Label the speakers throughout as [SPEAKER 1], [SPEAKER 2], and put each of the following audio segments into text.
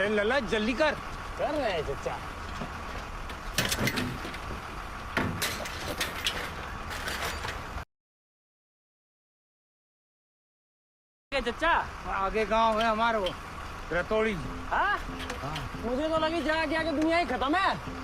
[SPEAKER 1] अरे लल्ला जल्दी कर
[SPEAKER 2] रहे हैं चचा। चचा
[SPEAKER 1] आगे गांव है हमारा वो रतौड़ी।
[SPEAKER 2] हाँ? मुझे तो लगी जाके आके दुनिया ही खत्म है।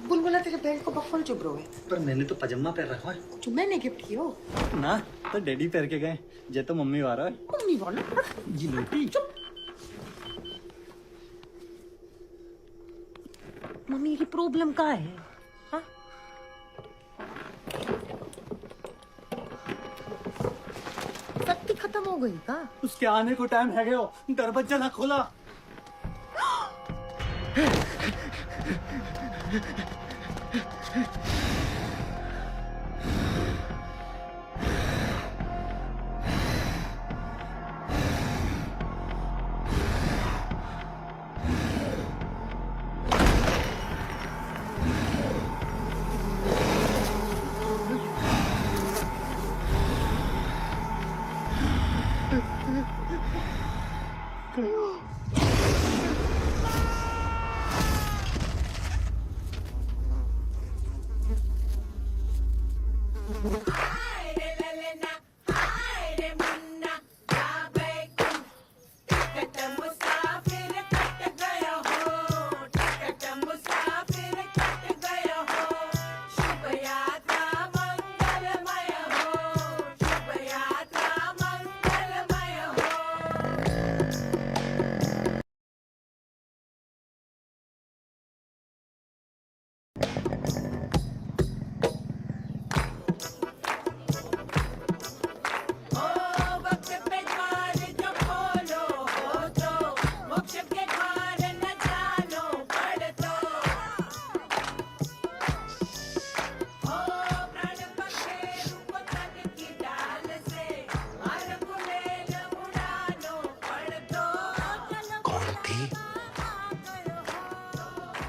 [SPEAKER 3] बुलबुला तेरे बेल्ट को बफल चुभ रहे
[SPEAKER 4] पर मैंने तो पजामा पहन रखा है।
[SPEAKER 3] कुछ मैंने गिफ्ट किया
[SPEAKER 4] ना तो डैडी पहन के गए जे तो मम्मी वाला है।
[SPEAKER 3] मम्मी वाला
[SPEAKER 4] जी लोटी
[SPEAKER 3] चुप। मम्मी की प्रॉब्लम क्या है? हाँ? शक्ति खत्म हो गई का?
[SPEAKER 4] उसके आने को टाइम है गयो, दरवाजा ना खोला।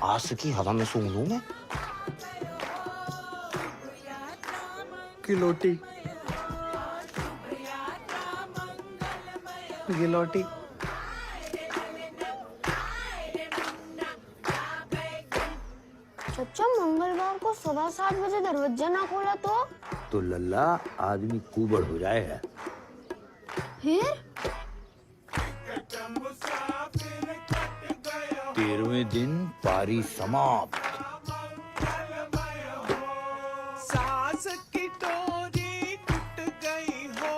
[SPEAKER 5] आज की हवा में सूंघ लूं मैं।
[SPEAKER 4] गिलोटी गिलोटी
[SPEAKER 6] चचा मंगलवार को 7:15 बजे दरवाजा ना खोला तो
[SPEAKER 5] लल्ला आदमी कुबड़ हो जाएगा।
[SPEAKER 6] फिर
[SPEAKER 5] 13वें दिन पारी समाप्त।
[SPEAKER 7] सास की डोरी टूट गई हो,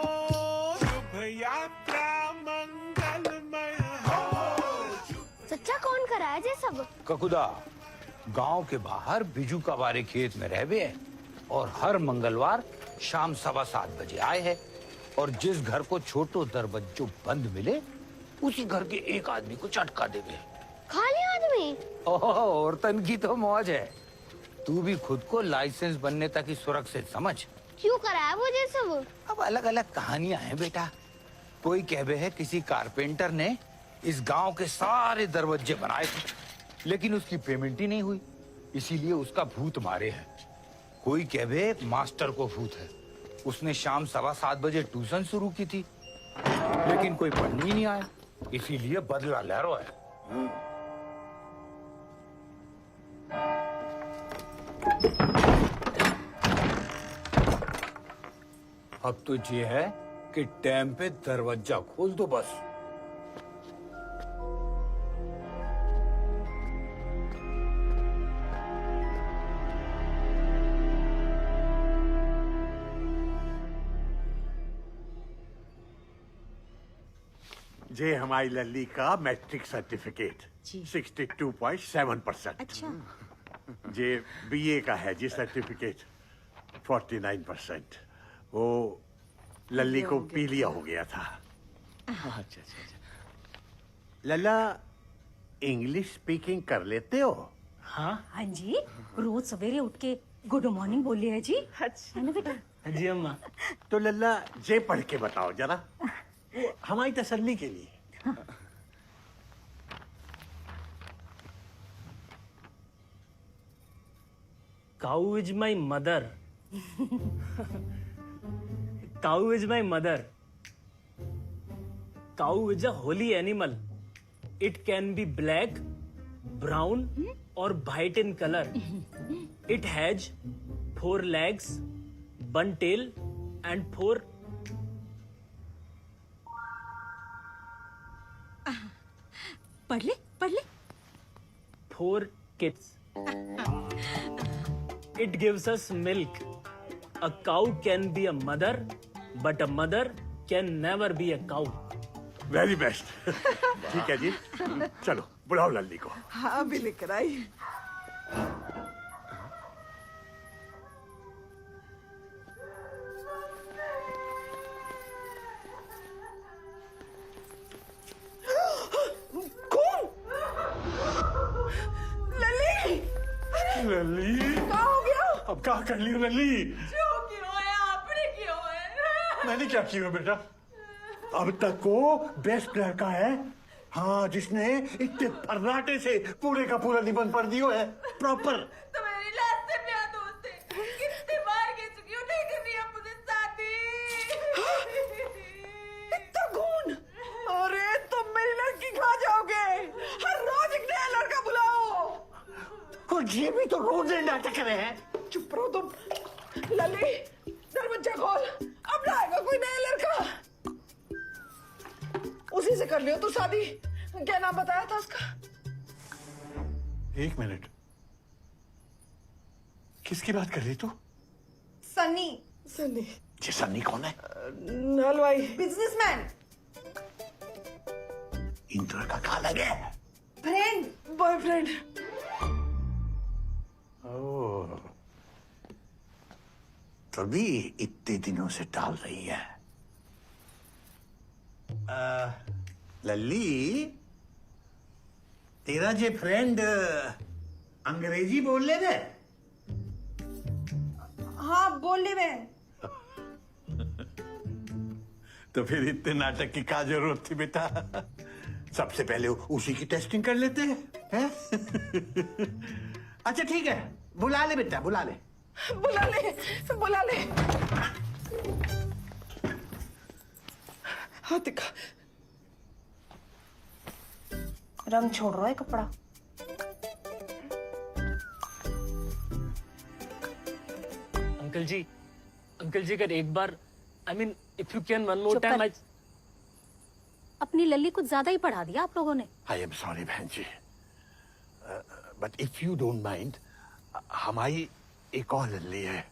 [SPEAKER 7] शुभ यात्रा मंगलमय हो।
[SPEAKER 6] चचा कौन कराया जे सब?
[SPEAKER 5] ककुदा गांव के बाहर बिजू का बारे खेत में रहवे है और हर मंगलवार शाम 7:15 बजे आए है। और जिस घर को छोटो दरवाजो बंद मिले उसी घर के एक आदमी को झटका देवे।
[SPEAKER 6] खाली आदमी?
[SPEAKER 5] ओह, औरतन की तो मौज है। तू भी खुद को लाइसेंस बनने तक ही सुरक्षित समझ।
[SPEAKER 6] क्यों कराया वो ये सब?
[SPEAKER 5] अब अलग अलग कहानियां हैं बेटा। कोई कहवे है किसी कारपेंटर ने इस गांव के सारे दरवाजे बनाए थे लेकिन उसकी पेमेंट ही नहीं हुई, इसीलिए उसका भूत मारे है। कोई कहवे मास्टर को भूत है, उसने शाम 7:15 बजे ट्यूशन शुरू की थी लेकिन कोई पढ़ने ही नहीं आया, इसीलिए बदला ले रहा है। अब तो ये है कि टाइम पे दरवाजा खोल दो बस।
[SPEAKER 8] ये हमारी लल्ली का मैट्रिक सर्टिफिकेट 62.7%।
[SPEAKER 3] अच्छा।
[SPEAKER 8] ये बीए का है जी सर्टिफिकेट 49%। वो लल्ली को पीलिया हो गया था। अच्छा। लल्ला इंग्लिश स्पीकिंग कर लेते हो?
[SPEAKER 3] हाँ जी, रोज सवेरे उठ के गुड मॉर्निंग बोलिए है जी। अच्छा है ना बेटा?
[SPEAKER 2] जी अम्मा।
[SPEAKER 8] तो लल्ला ये पढ़ के बताओ जरा, वो हमारी तसल्ली के लिए।
[SPEAKER 2] Cow is my mother. Cow is my mother. Cow is a holy animal. It can be black, brown, or white in color. It has 4 legs, 1 tail, and 4.
[SPEAKER 3] पढ़ ले
[SPEAKER 2] 4 kids. It gives us milk. A cow can be a mother, but a mother can never be a cow.
[SPEAKER 8] Very best. ठीक है जी, चलो बुलाओ लल्ली को।
[SPEAKER 3] हाँ अभी लेकर आई।
[SPEAKER 8] लल्ली
[SPEAKER 3] क्या हो गया?
[SPEAKER 8] अब क्या कर ली लल्ली?
[SPEAKER 3] जो क्यों है आपने क्यों है?
[SPEAKER 8] मैंने क्या किया बेटा? अब तक को बेस्ट लड़का है, हाँ, जिसने इतने फर्राटे से पूरे का पूरा निबंध पढ़ दियो है प्रॉपर।
[SPEAKER 3] तो मेरी लास्ट से प्यार दोस्त है, कितने बार कह चुकी हूँ नहीं करनी है मुझे शादी। इतना कौन? अरे तुम मेरी लड़की खा जाओगे, हर रोज एक नया लड़का बुलाओ।
[SPEAKER 8] और ये भी तो रोज नाटक रहे हैं।
[SPEAKER 3] चुप रहो तुम। लली दरवाजा खोल, अब लाएगा कोई नया लड़का, उसी से कर लियो तू शादी। क्या नाम बताया था उसका?
[SPEAKER 8] 1 मिनट, किसकी बात कर रही तू?
[SPEAKER 3] सन्नी। सन्नी?
[SPEAKER 8] ये सन्नी कौन है?
[SPEAKER 3] हलवाई, बिजनेसमैन,
[SPEAKER 8] इंदौर का खा लगे।
[SPEAKER 3] Friend, boyfriend.
[SPEAKER 8] ओह, तभी इतने दिनों से टाल रही है। लल्ली, तेरा जे फ्रेंड अंग्रेजी बोल ले दे।
[SPEAKER 3] हाँ बोल ले मैं।
[SPEAKER 8] तो फिर इतने नाटक की क्या जरूरत थी बेटा? सबसे पहले उसी की टेस्टिंग कर लेते हैं। अच्छा ठीक है, बुला ले बेटा, बुला ले।
[SPEAKER 3] बुला ले, बुला ले। हाँ दिखा, रंग छोड़ रहा है कपड़ा।
[SPEAKER 2] अंकल जी अगर एक बार, I mean, if you can one more time,
[SPEAKER 9] अपनी लल्ली कुछ ज्यादा ही पढ़ा दिया आप लोगों ने।
[SPEAKER 8] आई एम सॉरी बहन जी, but if you don't mind, हमारी एक और लल्ली है,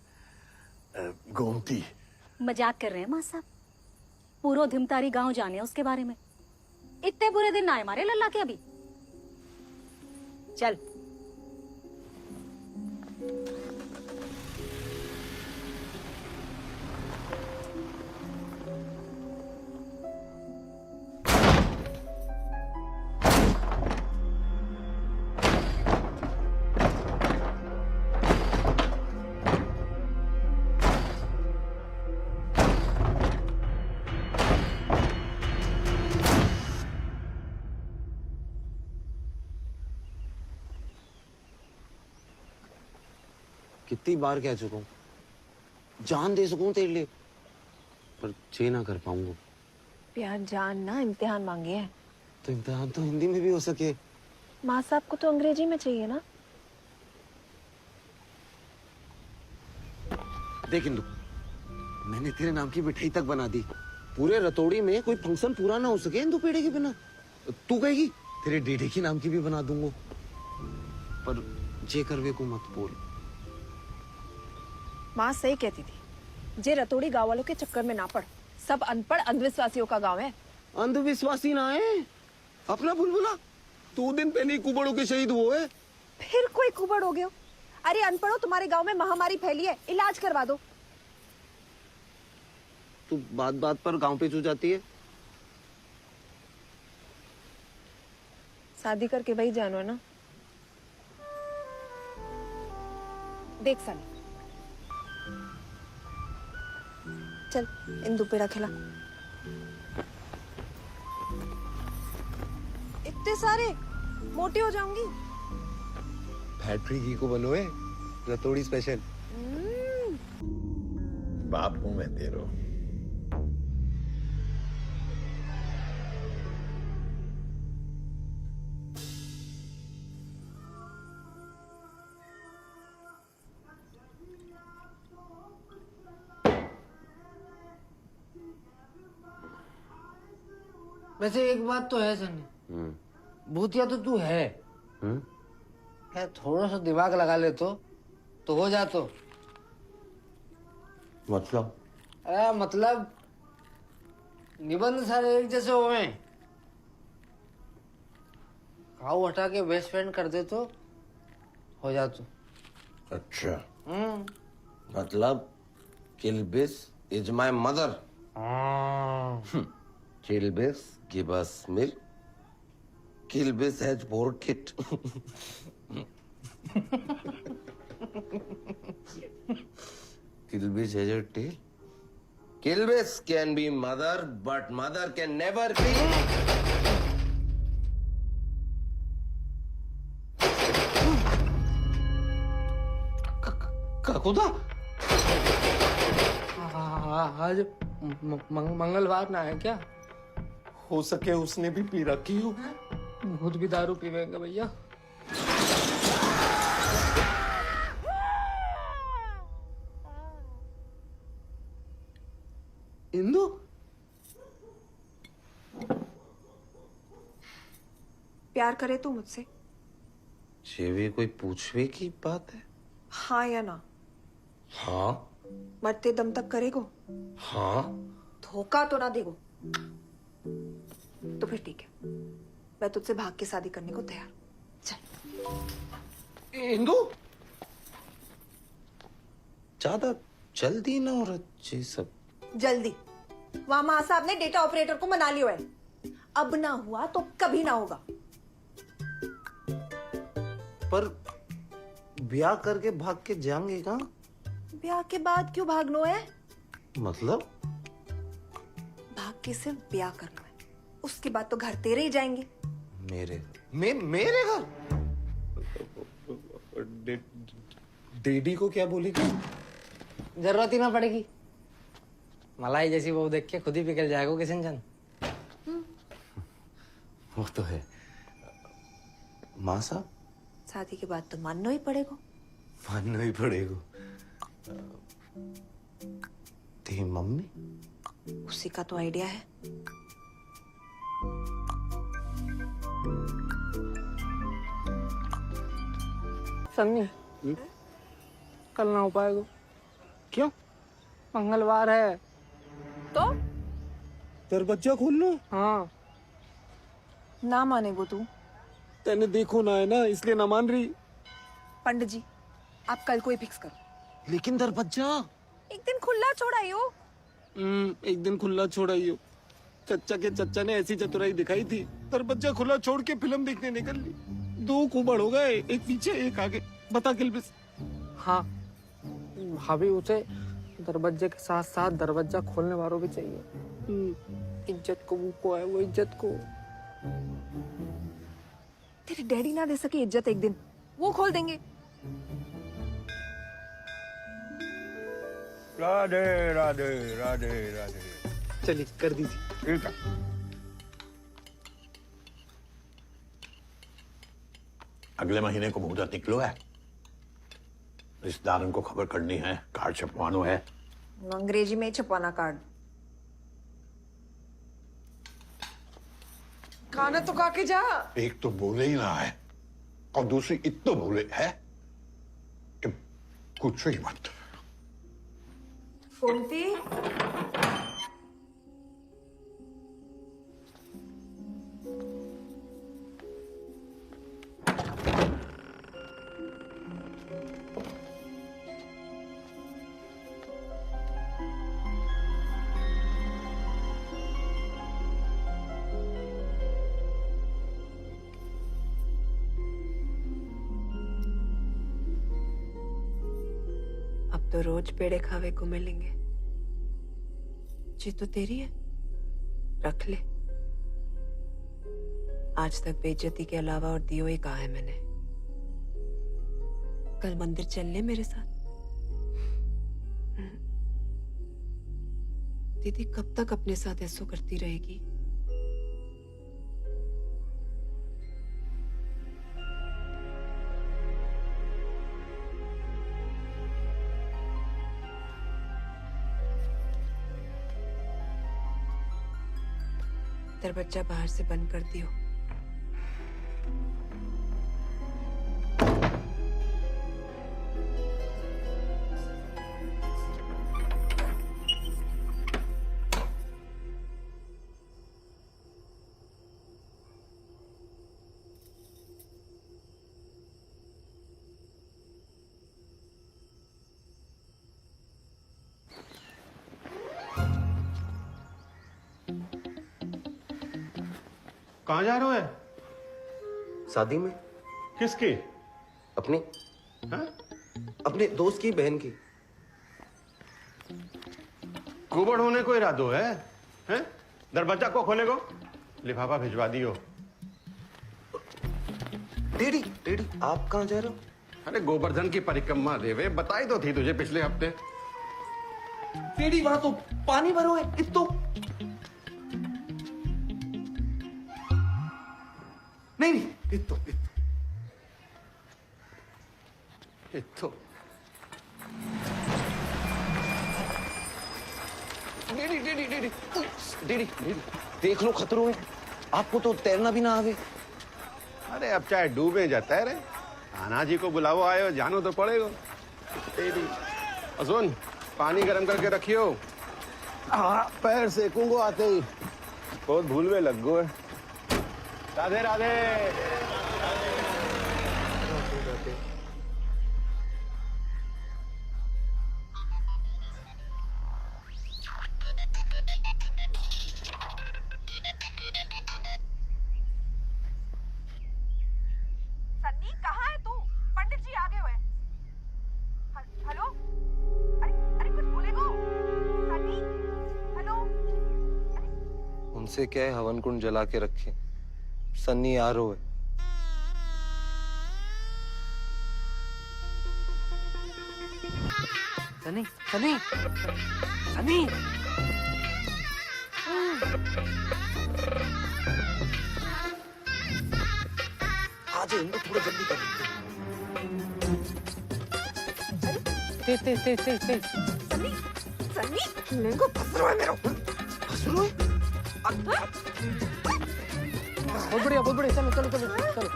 [SPEAKER 8] गोमती।
[SPEAKER 9] मजाक कर रहे हैं माँ साहब, पूरा धिमतारी गांव जाने उसके बारे में। इतने बुरे दिन ना आए हमारे लल्ला के अभी। चल
[SPEAKER 10] कितनी बार कह चुका हूँ, जान दे सकूं तेरे लिए, पर चे ना कर पाऊंगा।
[SPEAKER 11] प्यार जान ना इम्तिहान मांगे है।
[SPEAKER 10] तो इम्तिहान तो हिंदी में भी हो सके।
[SPEAKER 11] माँ साहब को तो अंग्रेजी में चाहिए ना।
[SPEAKER 10] देख इंदु, मैंने तेरे नाम की मिठाई तक बना दी। पूरे रतौड़ी में कोई फंक्शन पूरा ना हो सके इंदु पेड़े के बिना। तू कहेगी तेरे डेडे की नाम की भी बना दूंगा, पर जे करवे को मत बोल।
[SPEAKER 11] माँ सही कहती थी, जे रतौड़ी गाँव वालों के चक्कर में ना पड़। सब अनपढ़ अंधविश्वासियों का गांव है।
[SPEAKER 10] अंधविश्वासी ना है अपना बुलबुला, 2 दिन पहले ही कुबड़ों के शहीद हुए।
[SPEAKER 11] फिर कोई कुबड़ हो गया। अरे अनपढ़ो, तुम्हारे गांव में महामारी फैली है, इलाज करवा दो।
[SPEAKER 10] तू बात बात पर गांव पे चू जाती है।
[SPEAKER 11] शादी करके वही जानो है ना। देख सनी, चल इंदु पेड़ा खिला। इतने सारे, मोटी हो जाऊंगी।
[SPEAKER 10] फैक्ट्री घी को बनो है रतौड़ी स्पेशल।
[SPEAKER 5] बाप हूं मैं तेरो।
[SPEAKER 1] वैसे एक बात तो है सनी, भूतिया तो तू है। यार थोड़ा सा दिमाग लगा ले तो हो जा। तो
[SPEAKER 10] मतलब?
[SPEAKER 1] अरे मतलब निबंध सारे एक जैसे हुए। घाव हटा के बेस्ट फ्रेंड कर दे तो हो जा। तो
[SPEAKER 10] अच्छा, मतलब Kilbis is my mother. Kilbis give us milk, Kilbis has bore kit. Kilbis has a tail. Kilbis can be mother, but mother can never be.
[SPEAKER 1] खुदा आज मंगलवार ना है क्या?
[SPEAKER 7] हो सके उसने भी पी रखी हो।
[SPEAKER 1] खुद भी दारू पीवेंगे भैया।
[SPEAKER 10] इंदु,
[SPEAKER 11] प्यार करे तू मुझसे?
[SPEAKER 10] ये भी कोई पूछवे की बात है?
[SPEAKER 11] हाँ या ना?
[SPEAKER 10] हाँ।
[SPEAKER 11] मरते दम तक करेगो?
[SPEAKER 10] हाँ।
[SPEAKER 11] धोखा तो ना देगो? तो फिर ठीक है, मैं तुझसे भाग के शादी करने को तैयार। चल।
[SPEAKER 10] इंदु, ज्यादा जल्दी ना हो रहा ये सब।
[SPEAKER 11] जल्दी? वहां माँ साहब ने डेटा ऑपरेटर को मना लियो है। अब ना हुआ तो कभी ना होगा।
[SPEAKER 10] पर ब्याह करके भाग के जाएंगे कहाँ?
[SPEAKER 11] ब्याह के बाद क्यों भागनो है?
[SPEAKER 10] मतलब?
[SPEAKER 11] भाग के सिर्फ ब्याह करना है, उसके बाद तो घर तेरे ही जाएंगे।
[SPEAKER 10] मेरे मेरे घर?
[SPEAKER 7] डेडी को क्या बोलेगी?
[SPEAKER 1] जरूरत ही ना पड़ेगी। मलाई जैसी बहू देख के खुद ही पिघल जाएगा किशन चंद।
[SPEAKER 10] वो तो है। माँ साहब,
[SPEAKER 11] शादी के बाद तो मानना ही पड़ेगा।
[SPEAKER 10] मानना ही पड़ेगा। तेरी मम्मी?
[SPEAKER 11] उसी का तो आइडिया है।
[SPEAKER 1] सन्नी, कल ना हो पाएगा। क्यों? मंगलवार है
[SPEAKER 11] तो
[SPEAKER 7] दरवाजा खोल लो।
[SPEAKER 1] हाँ।
[SPEAKER 11] ना मानेगो तू?
[SPEAKER 7] तेने देखो ना है ना, इसलिए ना मान रही।
[SPEAKER 11] पंडित जी, आप कल को ही फिक्स करो।
[SPEAKER 10] लेकिन दरवाजा
[SPEAKER 11] एक दिन खुला छोड़ाइयो।
[SPEAKER 7] एक दिन खुला छोड़ाइयो। चच्चा के चच्चा ने ऐसी चतुराई दिखाई थी, दरवाजा खुला छोड़ के फिल्म देखने निकल ली। 2 कुबड़ हो गए, एक पीछे एक आगे। बता किलबिस।
[SPEAKER 1] हाँ, भाभी उसे दरवाजे के साथ साथ दरवाजा खोलने वालों भी चाहिए। इज्जत को वो है, वो इज्जत को।
[SPEAKER 11] तेरे डैडी ना दे सके इज्जत, एक दिन वो खोल देंगे।
[SPEAKER 8] राधे राधे राधे राधे।
[SPEAKER 7] चलिए कर दीजिए।
[SPEAKER 8] ठीक है। अगले महीने को मुहूर्त निकलो है, रिश्तेदारों को खबर करनी है, कार्ड छपवानो है।
[SPEAKER 11] अंग्रेजी में ही छपवाना कार्ड।
[SPEAKER 3] खाना तो खा के जा।
[SPEAKER 8] एक तो बोले ही ना है और दूसरी इतना बोले है कि कुछ ही मत।
[SPEAKER 11] कुंती, अब तो रोज पेड़े खावे को मिलेंगे। जी तो तेरी है, रख ले। आज तक बेइज्जती के अलावा और दियो ही कहा है मैंने। कल मंदिर चल ले मेरे साथ। दीदी कब तक अपने साथ ऐसो करती रहेगी? दरवाजा बाहर से बंद कर दियो।
[SPEAKER 10] कहाँ जा रहे हो? शादी में।
[SPEAKER 8] किसकी?
[SPEAKER 10] अपनी।
[SPEAKER 8] हाँ?
[SPEAKER 10] अपने दोस्त की बहन की।
[SPEAKER 8] कुबड़ होने को इरादो है? हैं? दरवाजा को खोले को लिफाफा भिजवा दियो।
[SPEAKER 10] डैडी डैडी आप कहाँ जा रहे हो?
[SPEAKER 8] अरे गोवर्धन की परिक्रमा देवे बताई तो थी तुझे पिछले हफ्ते।
[SPEAKER 10] डैडी वहां तो पानी भरो है इतो। नहीं नहीं इतो
[SPEAKER 8] इतो
[SPEAKER 10] daddy daddy daddy daddy daddy देख लो खतरों है, आपको तो तैरना भी ना आवे।
[SPEAKER 8] अरे अब चाहे डूबे जा तैरे, आना जी को बुलाओ आयो जानो तो पड़ेगा। तेरी सुन पानी गर्म करके रखियो। हाँ पैर सेकूंगो आते ही, बहुत भूलवे लग गो है। राधे राधे।
[SPEAKER 11] सन्नी कहाँ है तू? पंडित जी आ गए हुए। हेलो? अरे अरे कुछ बोलेगो? सन्नी? हेलो?
[SPEAKER 10] उनसे क्या है हवन कुंड जला के रखे। सन्नी आ रो है।
[SPEAKER 1] सनी सनी सनी
[SPEAKER 10] आज इनको थोड़ा जल्दी कर।
[SPEAKER 1] ते
[SPEAKER 11] सन्नी सन्नी लेंगो फसरो है मेरा।
[SPEAKER 10] फसलो है?
[SPEAKER 1] बहुत बढ़िया चलो चलो चलो चलो।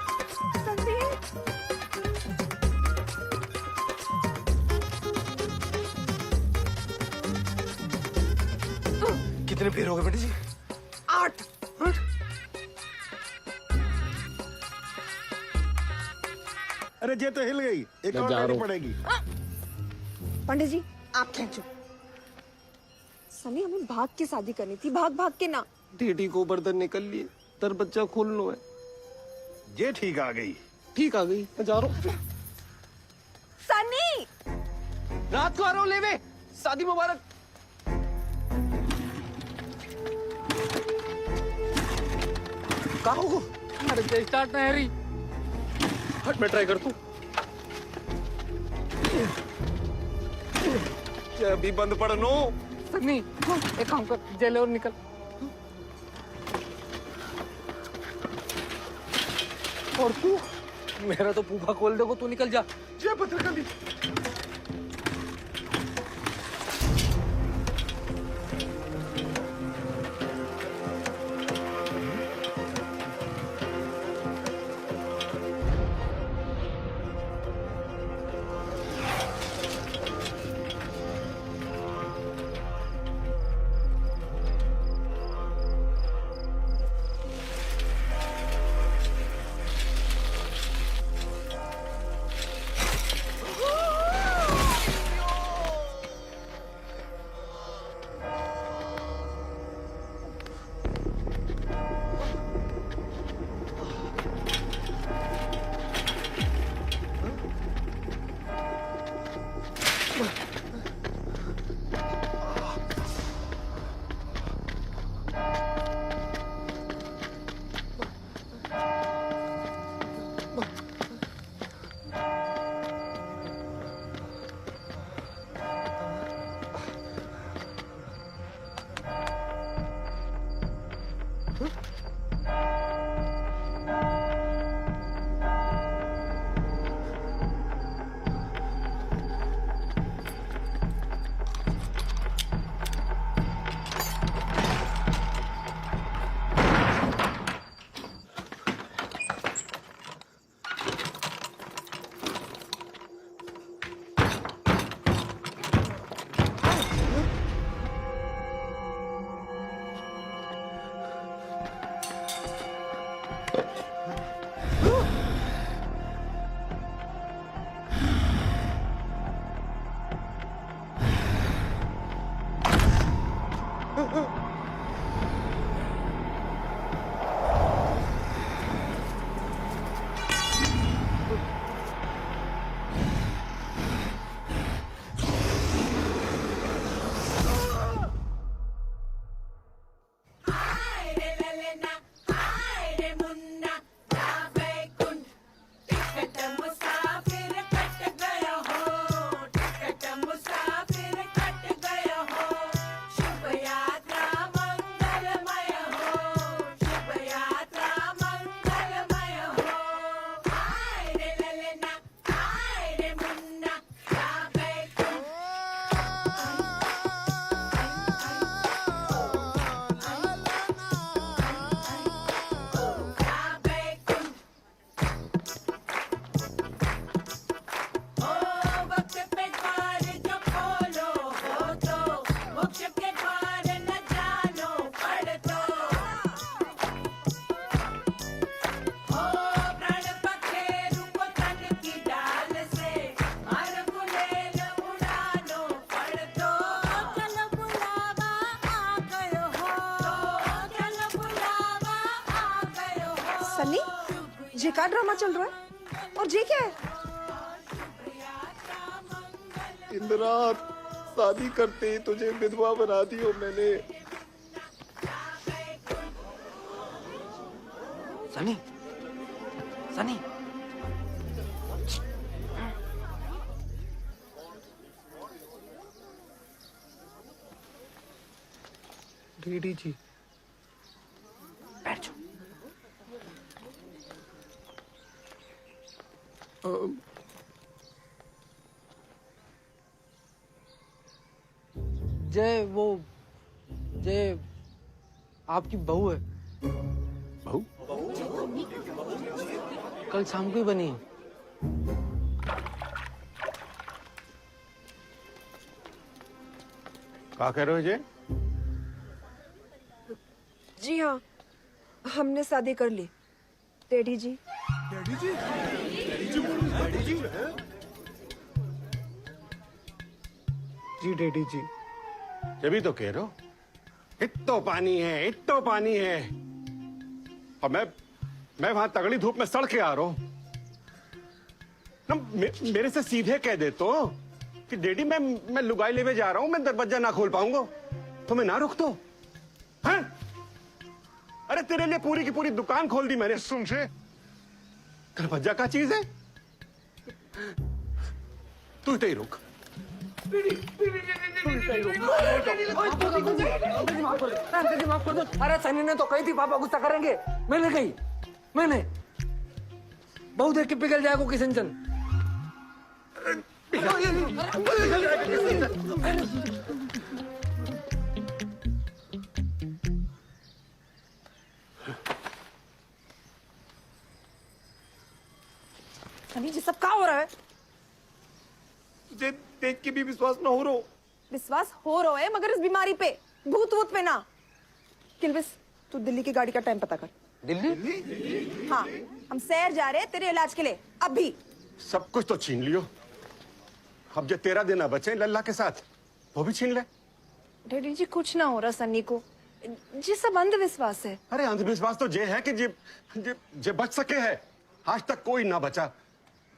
[SPEAKER 11] सन्नी
[SPEAKER 10] कितने फेर हो गए बेटे जी?
[SPEAKER 11] 8।
[SPEAKER 8] अरे ये तो हिल गई, एक और लेनी पड़ेगी।
[SPEAKER 11] पंडित जी आप खींचो। सनी हमें भाग के शादी करनी थी, भाग भाग के ना।
[SPEAKER 7] डैडी गोवर्धन निकल लिए, दरवाजा खोल लो है।
[SPEAKER 8] ये ठीक आ गई।
[SPEAKER 7] ठीक आ गई, मैं जा रहा हूँ।
[SPEAKER 11] सनी
[SPEAKER 7] रात को आ रहा हूँ लेवे। शादी मुबारक।
[SPEAKER 10] कहाँ हो?
[SPEAKER 1] अरे स्टार्ट ना हैरी।
[SPEAKER 7] हट मैं ट्राई कर तू। ये अभी बंद पड़नो।
[SPEAKER 1] सन्नी एक काम कर, जेल और निकल। और तू? मेरा तो पूफा खोल देगो, तू निकल जा।
[SPEAKER 7] जय भद्रकाली।
[SPEAKER 11] सन्नी, ये क्या ड्रामा चल रहा है? और ये क्या है?
[SPEAKER 7] इंदिरा, शादी करते ही तुझे विधवा बना दियो मैंने।
[SPEAKER 1] सनी, सनी। डीडी जी, बैठ जाओ। जय आपकी बहू है।
[SPEAKER 8] बहू?
[SPEAKER 1] कल शाम को ही बनी है।
[SPEAKER 8] क्या कह रहे हो जय?
[SPEAKER 11] जी हाँ, हमने शादी कर ली। डैडी जी।
[SPEAKER 7] डैडी जी? डैडी जी बोलो, डैडी जी?
[SPEAKER 1] जी डैडी जी।
[SPEAKER 8] जब तो कह रहे हो, इत्तो पानी है, इत्तो पानी है, और मैं वहां तगड़ी धूप में सड़ के आ रहा हूं ना। मेरे से सीधे कह दे तो कि डैडी मैं लुगाई लेवे जा रहा हूं, मैं दरवाजा ना खोल पाऊंगा तो मैं ना रुक तो हैं? अरे तेरे लिए पूरी की पूरी दुकान खोल दी मैंने। सुन से दरवाजा का चीज है, तू इतना ही रुक।
[SPEAKER 1] माफ कर दो। अरे सनी ने तो कही थी पापा गुस्सा करेंगे। मैंने कही, मैंने बहुत देख के पिघल जाएगा किशन।
[SPEAKER 3] सनी जी सब क्या हो रहा है?
[SPEAKER 7] तुझे देख के भी विश्वास ना हो रहा।
[SPEAKER 3] विश्वास हो रहा है मगर इस बीमारी पे, भूत वूत पे ना। किल्बिस तू दिल्ली की गाड़ी का टाइम पता कर।
[SPEAKER 1] दिल्ली?
[SPEAKER 3] हाँ, हम शहर जा रहे हैं तेरे इलाज के लिए अभी।
[SPEAKER 8] सब कुछ तो छीन लियो, अब जो 13 दिन बचे लल्ला के साथ वो भी छीन ले।
[SPEAKER 3] डैडी जी कुछ ना हो रहा सन्नी को, जी सब अंधविश्वास है।
[SPEAKER 8] अरे अंधविश्वास तो ये है कि जे बच सके है, आज तक कोई ना बचा।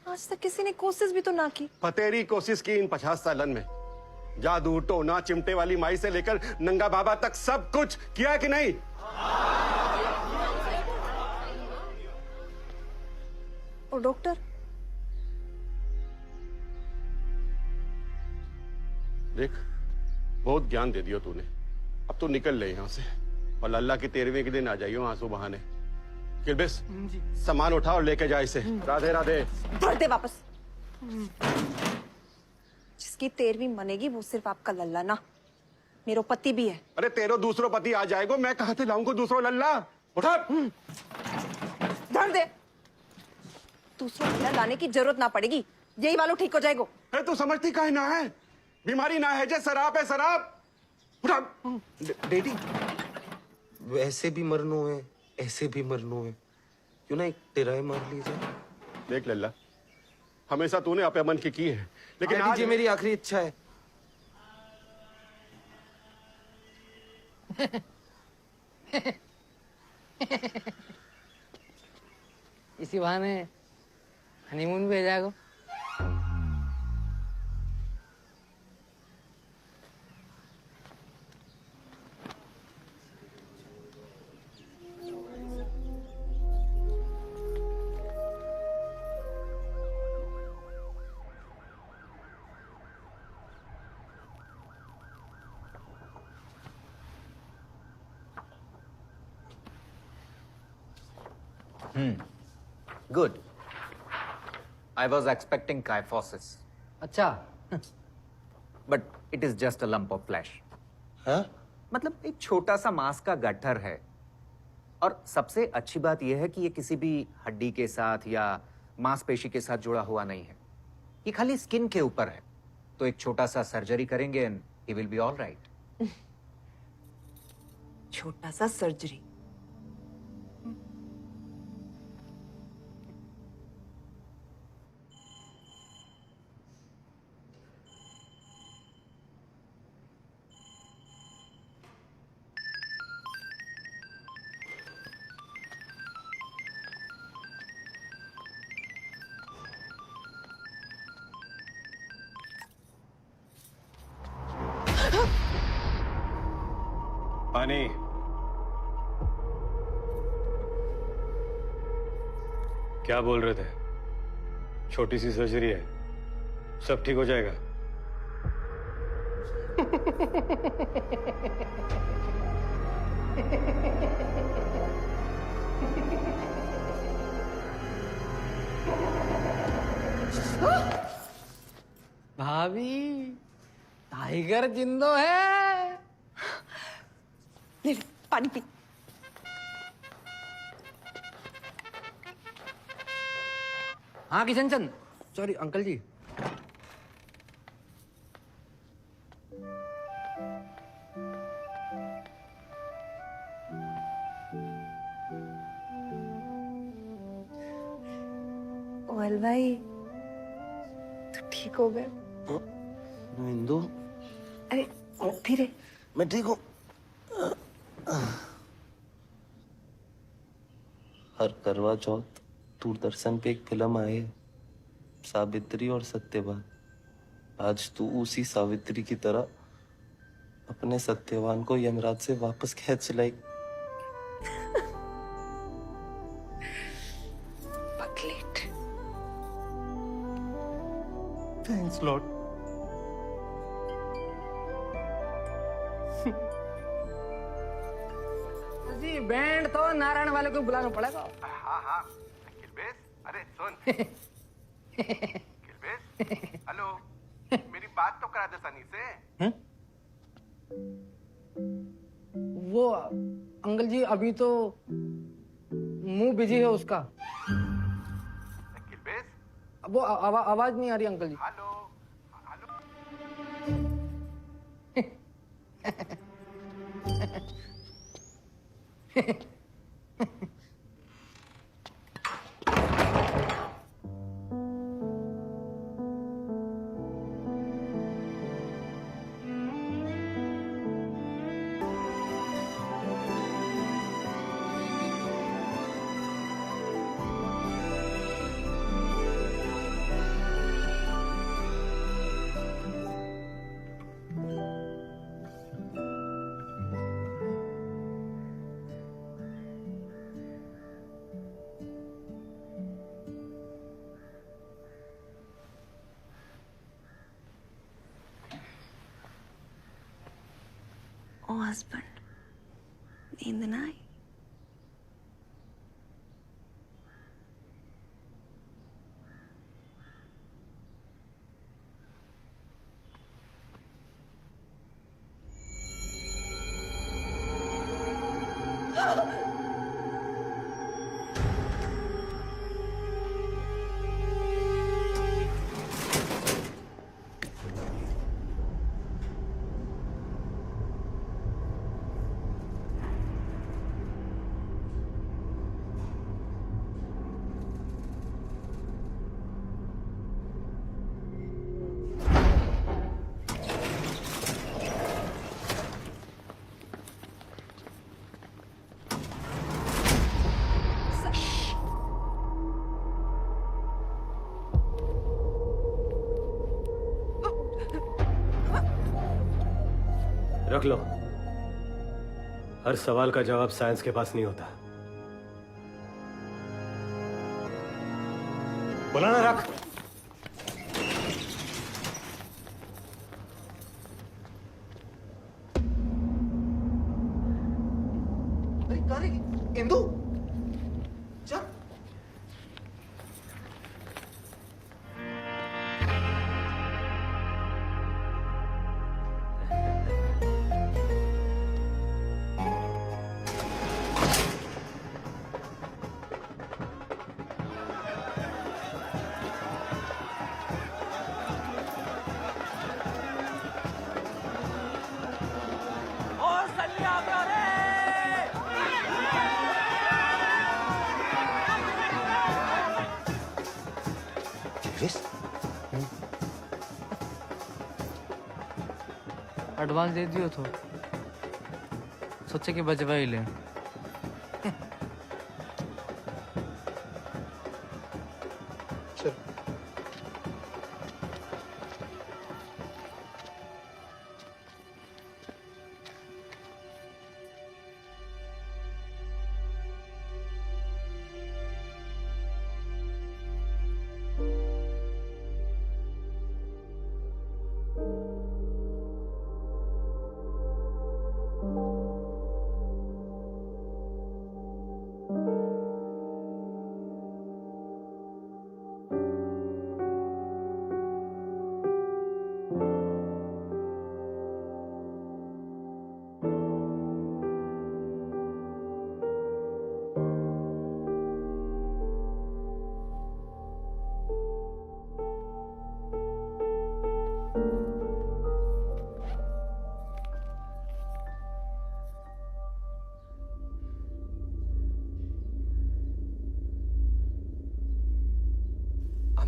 [SPEAKER 3] आज तक किसी ने कोशिश भी तो ना की।
[SPEAKER 8] फतेरी कोशिश की इन 50 सालन में। जादू टोना चिमटे वाली माई से लेकर नंगा बाबा तक सब कुछ किया कि नहीं?
[SPEAKER 3] और डॉक्टर?
[SPEAKER 8] देख बहुत ज्ञान दे दियो तूने, अब तो निकल ले यहाँ से और लल्ला की 13वीं के दिन आ जाइयो आंसू बहाने। किल्बिस सामान उठा और लेके जा इसे। राधे राधे।
[SPEAKER 3] भर दे वापस। जिसकी 13वीं मनेगी वो सिर्फ आपका लल्ला ना, मेरा पति भी है।
[SPEAKER 8] अरे तेरो दूसरो पति आ जाएगा, मैं कहाँ से लाऊंगा दूसरो लल्ला? उठा।
[SPEAKER 3] धर दे। दूसरा लल्ला लाने की जरूरत ना पड़ेगी, यही वालों ठीक हो जाएगा।
[SPEAKER 8] अरे तू समझती काहे ना है? बीमारी ना है जे शराब है शराब। उठा।
[SPEAKER 10] डैडी वैसे भी मरनो है, ऐसे भी मरनो है, क्यों ना एक टेराए मार लीजिए।
[SPEAKER 8] देख लल्ला, हमेशा तूने अपने मन की है, लेकिन आज
[SPEAKER 10] ये मेरी आखिरी इच्छा है।
[SPEAKER 1] इसी बहाने हनीमून भी हो जाएगा।
[SPEAKER 12] Good. I was expecting kyphosis.
[SPEAKER 1] अच्छा।
[SPEAKER 12] But it is just a lump of flesh.
[SPEAKER 10] हाँ?
[SPEAKER 12] मतलब एक छोटा सा मांस का गट्ठर है। और सबसे अच्छी बात यह है कि ये किसी भी हड्डी के साथ या मांसपेशी के साथ जुड़ा हुआ नहीं है। ये खाली स्किन के ऊपर है। तो एक छोटा सा सर्जरी करेंगे and he will be all right.
[SPEAKER 3] छोटा सा सर्जरी?
[SPEAKER 8] पानी।
[SPEAKER 13] क्या बोल रहे थे? छोटी सी सर्जरी है, सब ठीक हो जाएगा।
[SPEAKER 1] भाभी टाइगर जिंदो है।
[SPEAKER 3] ले ले, पानी पी।
[SPEAKER 1] हाँ किशन चंद, सॉरी अंकल जी।
[SPEAKER 3] ओएल भाई तू ठीक हो गए?
[SPEAKER 10] इंदु,
[SPEAKER 3] अरे धीरे।
[SPEAKER 10] मैं ठीक हूँ। हर करवा चौथ दूरदर्शन पे एक फिल्म आई है, सावित्री और सत्यवान। आज तू उसी सावित्री की तरह अपने सत्यवान को यमराज से वापस खींच लाई।
[SPEAKER 3] पगलेट।
[SPEAKER 8] Thanks Lord.
[SPEAKER 1] बैंड तो नारायण वाले को बुलाना पड़ेगा।
[SPEAKER 8] हाँ हाँ किलबेस, अरे सुन किलबेस, हेलो, मेरी बात तो करा दे सनी से।
[SPEAKER 1] वो अंकल जी अभी तो मुंह बिजी है उसका।
[SPEAKER 8] किलबेस,
[SPEAKER 1] वो आवाज नहीं आ रही अंकल जी।
[SPEAKER 8] Hello hello.
[SPEAKER 11] ओ हस्बैंड, नींद ना आई?
[SPEAKER 13] रख लो। हर सवाल का जवाब साइंस के पास नहीं होता। बोला ना रख।
[SPEAKER 10] अरे इंदु चल।
[SPEAKER 1] एडवांस दे दियो तो सोचे कि बजवा ही ले।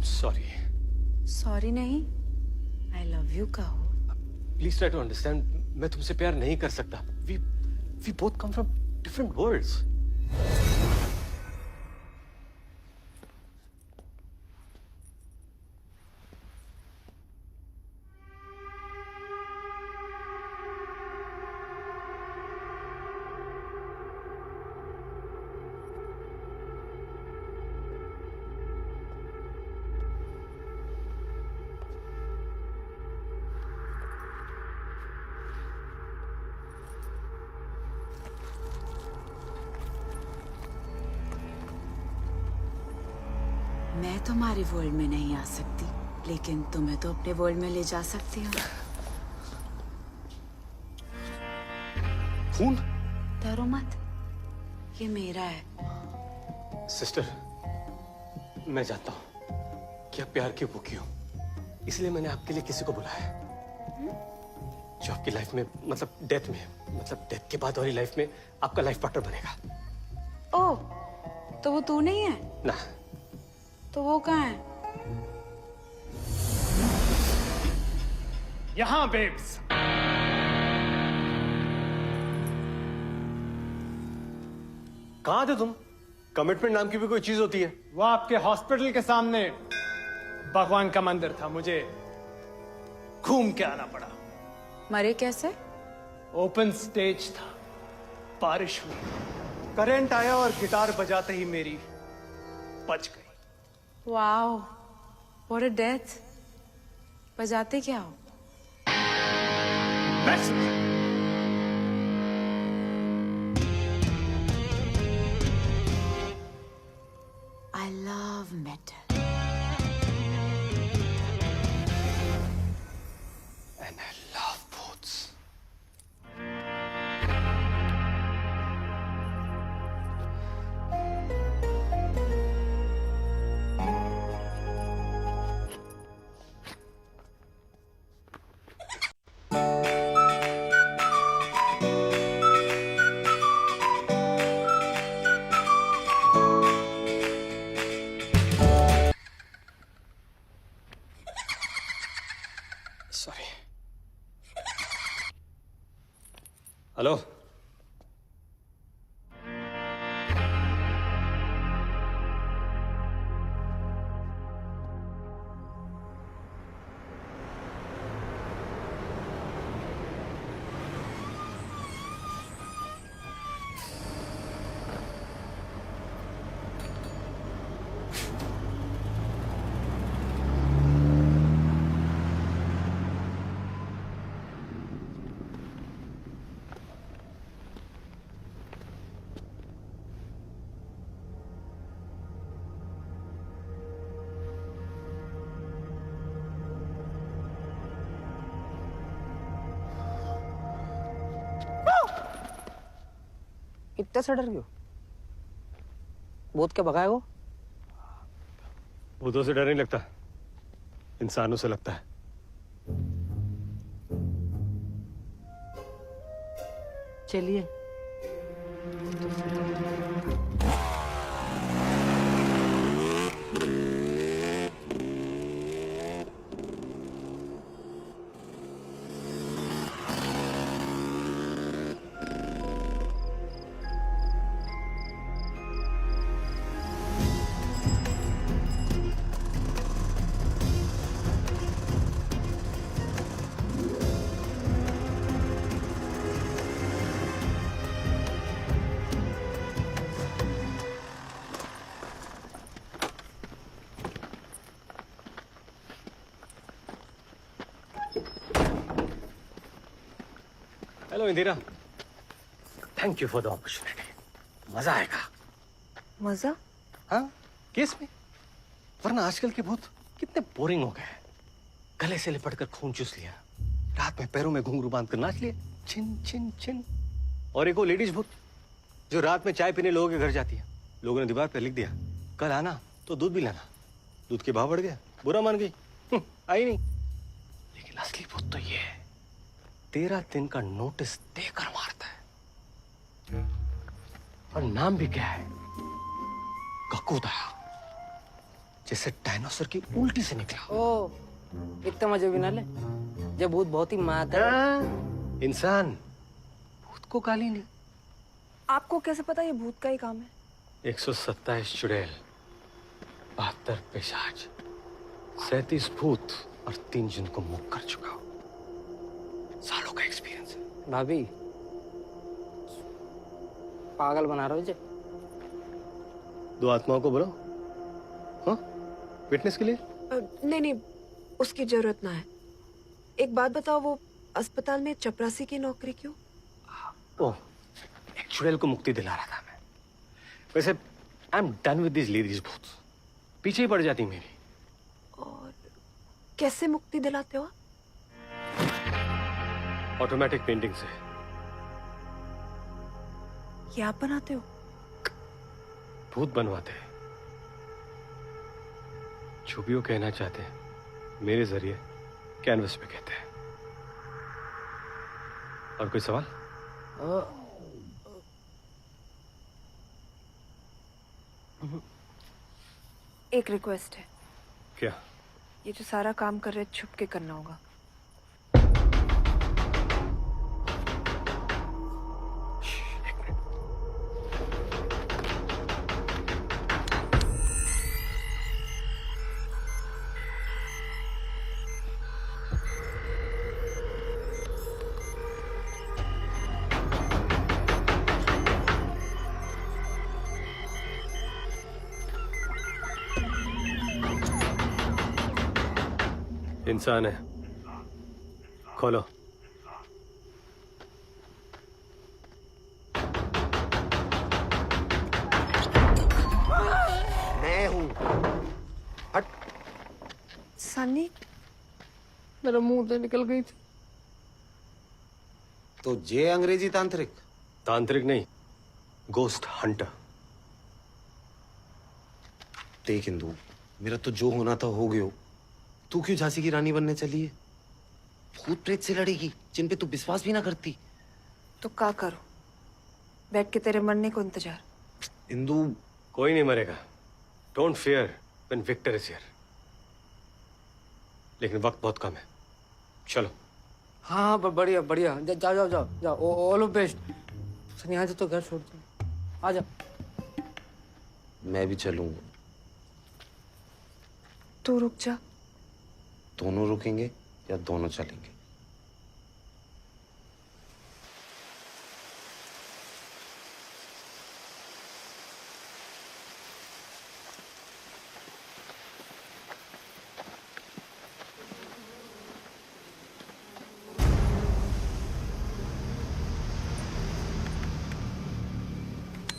[SPEAKER 13] सॉरी।
[SPEAKER 11] सॉरी नहीं, आई लव यू कहो।
[SPEAKER 13] Please try to understand. मैं तुमसे प्यार नहीं कर सकता। We both come from different worlds.
[SPEAKER 3] मैं तुम्हारे वर्ल्ड में नहीं आ सकती, लेकिन तुम्हें तो अपने वर्ल्ड में ले जा सकती हूँ।
[SPEAKER 13] खून?
[SPEAKER 3] डरो मत, ये मेरा है।
[SPEAKER 13] सिस्टर, मैं जानता हूँ कि आप प्यार की भूखी हो, इसलिए मैंने आपके लिए किसी को बुलाया है जो आपकी लाइफ में, मतलब डेथ में, मतलब डेथ के बाद वाली लाइफ में आपका लाइफ पार्टनर बनेगा।
[SPEAKER 3] ओह, तो वो तू नहीं है?
[SPEAKER 13] ना।
[SPEAKER 3] तो वो कहाँ है?
[SPEAKER 13] यहाँ बेब्स। कहाँ थे तुम? कमिटमेंट नाम की भी कोई चीज होती है?
[SPEAKER 14] वो आपके हॉस्पिटल के सामने भगवान का मंदिर था, मुझे घूम के आना पड़ा।
[SPEAKER 3] मरे कैसे?
[SPEAKER 14] ओपन स्टेज था, बारिश हुई, करंट आया और गिटार बजाते ही मेरी बच गई।
[SPEAKER 3] Wow, what a death. बजाते क्या हो? I love metal.
[SPEAKER 13] And I love boats. Sorry. Hello.
[SPEAKER 1] इतने से डर गए हो? भूत के भगाए हो?
[SPEAKER 13] भूतों से डर नहीं लगता, इंसानों से लगता है।
[SPEAKER 1] चलिए।
[SPEAKER 13] Hello Indira, thank you for the opportunity. मजा आएगा।
[SPEAKER 1] मजा?
[SPEAKER 13] हाँ, केस में। वरना आजकल के भूत कितने बोरिंग हो गए। गले से लिपट कर खून चूस लिया, रात में पैरों में घुंघरू बांध कर नाच लिए, छिन छिन छिन। और एक वो लेडीज भूत जो रात में चाय पीने लोगों के घर जाती है। लोगों ने दीवार पर लिख दिया, कल आना तो दूध भी लाना। दूध के भाव बढ़ गया, बुरा मान गई, आई नहीं। लेकिन असली भूत तो ये है, 13 दिन का नोटिस देकर मारता है। और नाम भी क्या है? ककूदा, जैसे डायनासोर की उल्टी से निकला।
[SPEAKER 1] ओ, इतना मजे भी ना ले, जब भूत बहुत ही माता है।
[SPEAKER 13] इंसान भूत को गाली नहीं।
[SPEAKER 11] आपको कैसे पता ये भूत का ही काम है?
[SPEAKER 13] 127 चुड़ैल, 72 पिशाच, 37 भूत और 3 जिन को मुक्त कर चुका हूं। सालों का एक्सपीरियंस है।
[SPEAKER 1] भाभी, पागल बना रहे हो जे?
[SPEAKER 13] 2 आत्माओं को बुलाओ, हाँ, विटनेस के लिए।
[SPEAKER 11] नहीं नहीं, उसकी जरूरत ना है। एक बात बताओ, वो अस्पताल में चपरासी की नौकरी क्यों?
[SPEAKER 13] ओह, एक चुड़ैल को मुक्ति दिला रहा था मैं। वैसे I am done with this ladies भूत। पीछे ही पड़ जाती मेरी।
[SPEAKER 11] और कैसे मुक्ति दिलाते हो?
[SPEAKER 13] ऑटोमेटिक पेंटिंग से।
[SPEAKER 11] ये आप बनाते हो?
[SPEAKER 13] भूत बनवाते हैं। जो भी वो कहना चाहते हैं मेरे जरिए कैनवस पे कहते हैं। और कोई सवाल?
[SPEAKER 11] एक रिक्वेस्ट है।
[SPEAKER 13] क्या?
[SPEAKER 11] ये जो सारा काम कर रहे छुप के करना होगा।
[SPEAKER 13] इंसान है, खोलो।
[SPEAKER 10] मैं हूँ। हट।
[SPEAKER 11] सनी,
[SPEAKER 1] मेरे मुंह से निकल गई थी।
[SPEAKER 10] तो जे अंग्रेजी तांत्रिक?
[SPEAKER 13] तांत्रिक नहीं, गोस्ट हंटर।
[SPEAKER 10] देख इंदु, मेरा तो जो होना था हो गयो। तू क्यों झांसी की रानी बनने चली है? भूत प्रेत से लड़ेगी जिन पे तू विश्वास भी ना करती।
[SPEAKER 11] तो क्या करो? बैठ के तेरे मरने को इंतजार।
[SPEAKER 10] इंदु,
[SPEAKER 13] कोई नहीं मरेगा। Don't fear when Victor is here. लेकिन वक्त बहुत कम है। चलो।
[SPEAKER 1] हाँ बढ़िया बढ़िया। जाओ जाओ जाओ जाओ। All of best. सनी आज तो घर छोड़ दो। आ जा।
[SPEAKER 10] मैं भी चलूंगा।
[SPEAKER 11] तू रुक जा।
[SPEAKER 10] दोनों रुकेंगे या दोनों चलेंगे?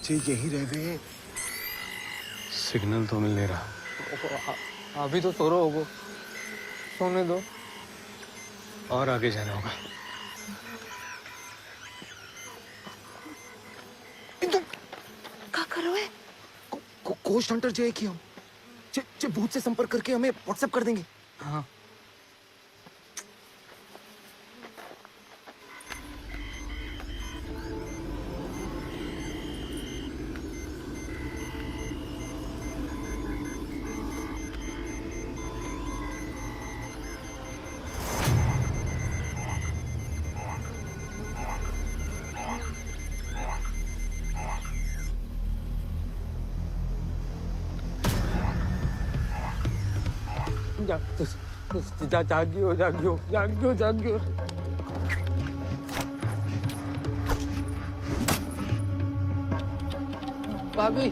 [SPEAKER 10] जी यही रह गए।
[SPEAKER 13] सिग्नल तो मिल नहीं रहा।
[SPEAKER 1] अभी तो सो रहा होगा, सोने दो।
[SPEAKER 13] और आगे जाना होगा।
[SPEAKER 11] क्या करो है?
[SPEAKER 10] कोस्ट हंटर जो है कि हम जो भूत से संपर्क करके हमें व्हाट्सएप कर देंगे।
[SPEAKER 1] हाँ। जागियो जागियो जागियो जागियो। भाभी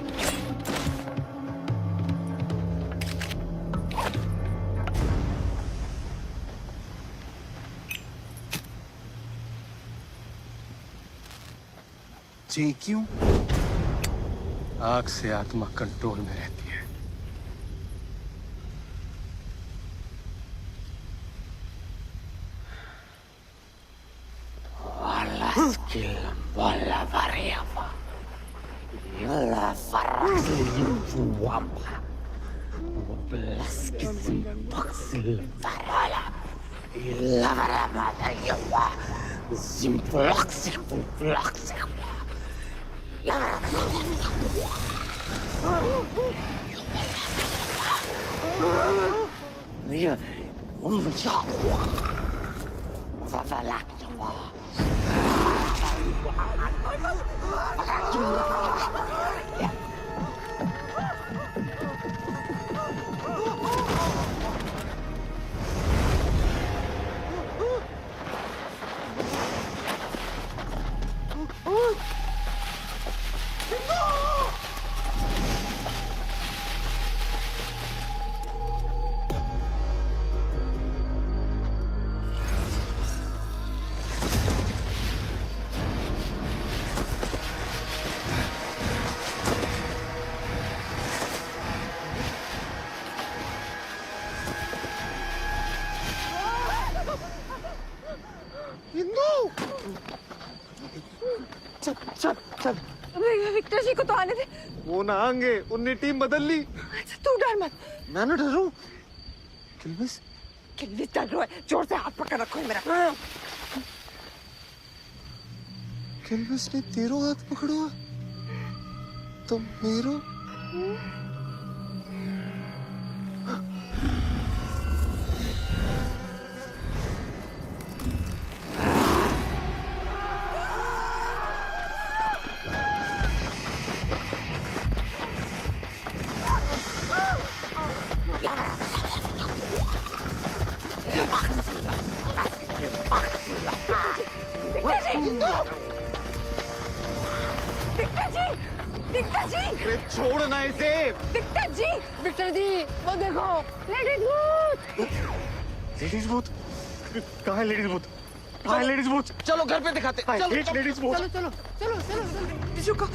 [SPEAKER 10] जी क्यों?
[SPEAKER 13] आग से आत्मा कंट्रोल में रहती है।
[SPEAKER 3] विक्टर जी को तो आने दे।
[SPEAKER 7] वो ना आएंगे, उनने टीम बदल ली।
[SPEAKER 3] अच्छा तू डर मत।
[SPEAKER 10] मैं ना डर रहा हूँ। किल्विस
[SPEAKER 3] किल्विस डर रहा है, जोर से हाथ पकड़ रखो मेरा।
[SPEAKER 7] किल्विस ने तेरो हाथ पकड़ा तो मेरो।
[SPEAKER 3] विक्टर जी
[SPEAKER 7] छोड़ना इसे।
[SPEAKER 3] विक्टर जी वो देखो लेडीज भूत।
[SPEAKER 7] लेडीज भूत कहाँ है? लेडीज भूत कहाँ है? लेडीज भूत
[SPEAKER 10] चलो घर पे दिखाते। चलो
[SPEAKER 7] लेडीज भूत।
[SPEAKER 3] चलो चलो चलो चलो चलो टिश्यू का।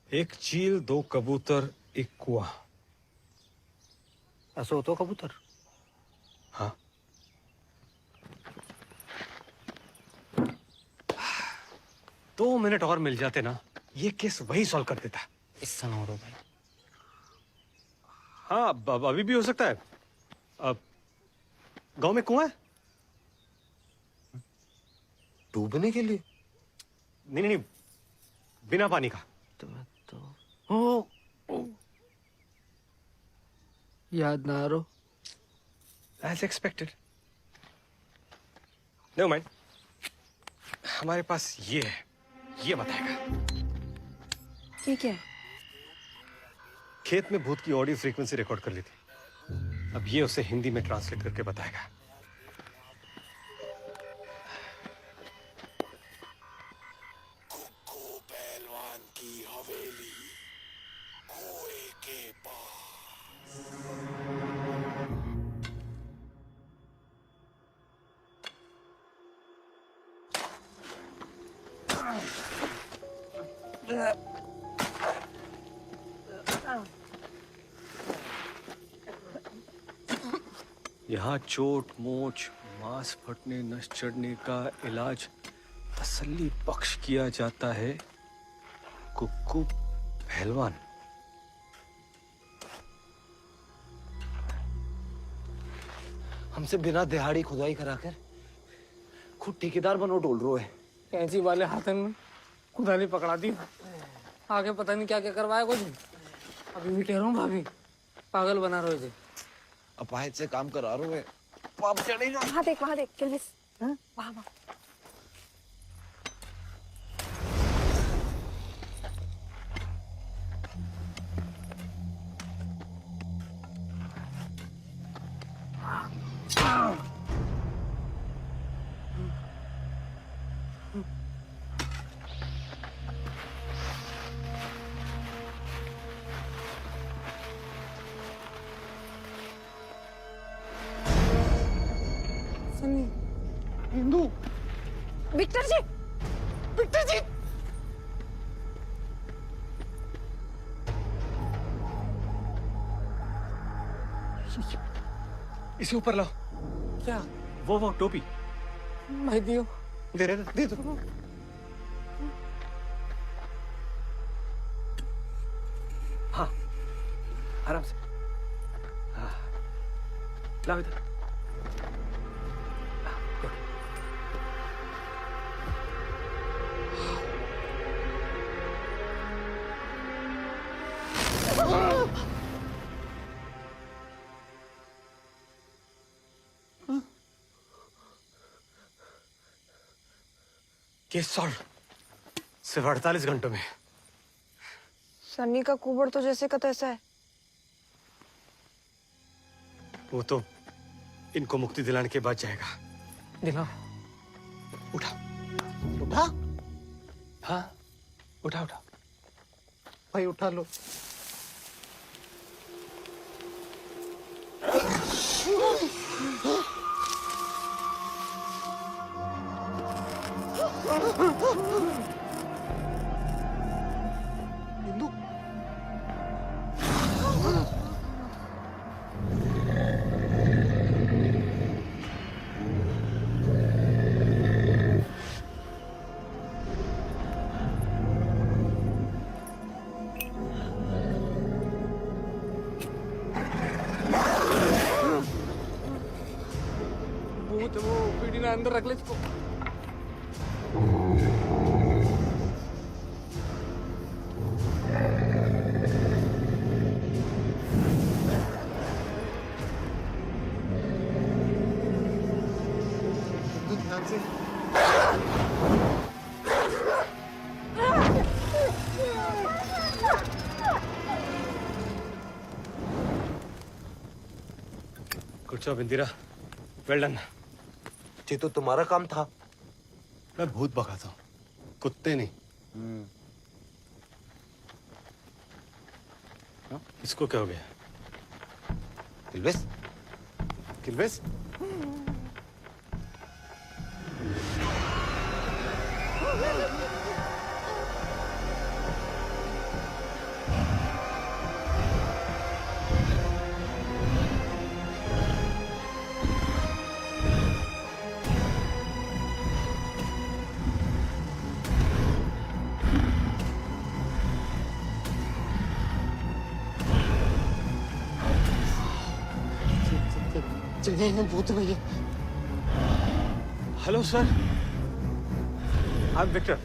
[SPEAKER 13] एक चील, 2 कबूतर, 1 कुआं।
[SPEAKER 1] ऐसा होता कबूतर?
[SPEAKER 13] हाँ। दो मिनट और मिल जाते ना, ये केस वही सॉल्व कर देता।
[SPEAKER 1] इससे ना हो रहा भाई।
[SPEAKER 13] हाँ, अभी भी हो सकता है। अब गांव में कुआं है?
[SPEAKER 10] डूबने के लिए?
[SPEAKER 13] नहीं नहीं नहीं, बिना पानी का।
[SPEAKER 1] याद ना आ रहा।
[SPEAKER 13] As expected. Never mind. हमारे पास ये है, ये बताएगा।
[SPEAKER 3] ठीक है।
[SPEAKER 13] खेत में भूत की ऑडियो फ्रीक्वेंसी रिकॉर्ड कर ली थी, अब ये उसे हिंदी में ट्रांसलेट करके बताएगा।
[SPEAKER 5] पहलवान की हवेली कुएं के पास।
[SPEAKER 13] यहाँ चोट मोच, मांस फटने, नस चढ़ने का इलाज तसल्ली बख्श किया जाता है। कुक्कू पहलवान।
[SPEAKER 10] हमसे बिना दिहाड़ी खुदाई कराकर खुद ठेकेदार बनो डोल रो है।
[SPEAKER 1] कैंची वाले हाथन में खुदाली पकड़ा दी। आगे पता नहीं क्या क्या करवाया कुछ। अभी भी ठहरो भाभी, पागल बना रहे थे।
[SPEAKER 10] अपाहिज से काम करा रहे है, पाप चढ़ेगा।
[SPEAKER 3] वहाँ देख किल्विस। वहाँ वहाँ।
[SPEAKER 7] हिंदू।
[SPEAKER 3] विक्टर जी।
[SPEAKER 7] विक्टर जी।
[SPEAKER 13] इसे ऊपर लाओ।
[SPEAKER 1] क्या?
[SPEAKER 13] वो टोपी
[SPEAKER 1] भाई दियो।
[SPEAKER 13] दे दो। हाँ, आराम से। हाँ, लाओ इधर। केस सॉल्व सिर्फ 48 घंटों में।
[SPEAKER 3] सन्नी का कुबड़ तो जैसे का तैसा है।
[SPEAKER 13] वो तो इनको मुक्ति दिलाने के बाद जाएगा।
[SPEAKER 1] दिला।
[SPEAKER 13] उठा।
[SPEAKER 10] उठा?
[SPEAKER 13] हाँ, उठा।
[SPEAKER 1] भाई उठा लो।
[SPEAKER 7] हिंदू
[SPEAKER 1] भूत है, वो पीढ़ी ना अंदर रख ले इसको। ध्यान से।
[SPEAKER 13] Good job Indira, well done.
[SPEAKER 10] ये तो तुम्हारा काम था।
[SPEAKER 13] मैं भूत भगाता हूँ, कुत्ते नहीं। इसको क्या हो गया?
[SPEAKER 10] किल्वेस?
[SPEAKER 13] किल्वेस?
[SPEAKER 1] भूत भैया।
[SPEAKER 13] Hello sir, I am Victor.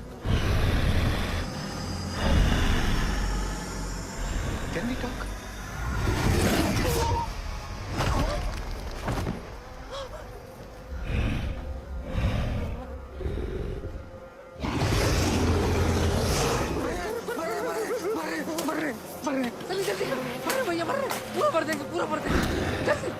[SPEAKER 13] Can we talk?
[SPEAKER 1] जल्दी जल्दी मर रहे भैया, मर रहे, पूरा भर देंगे, पूरा भर देंगे जल्दी।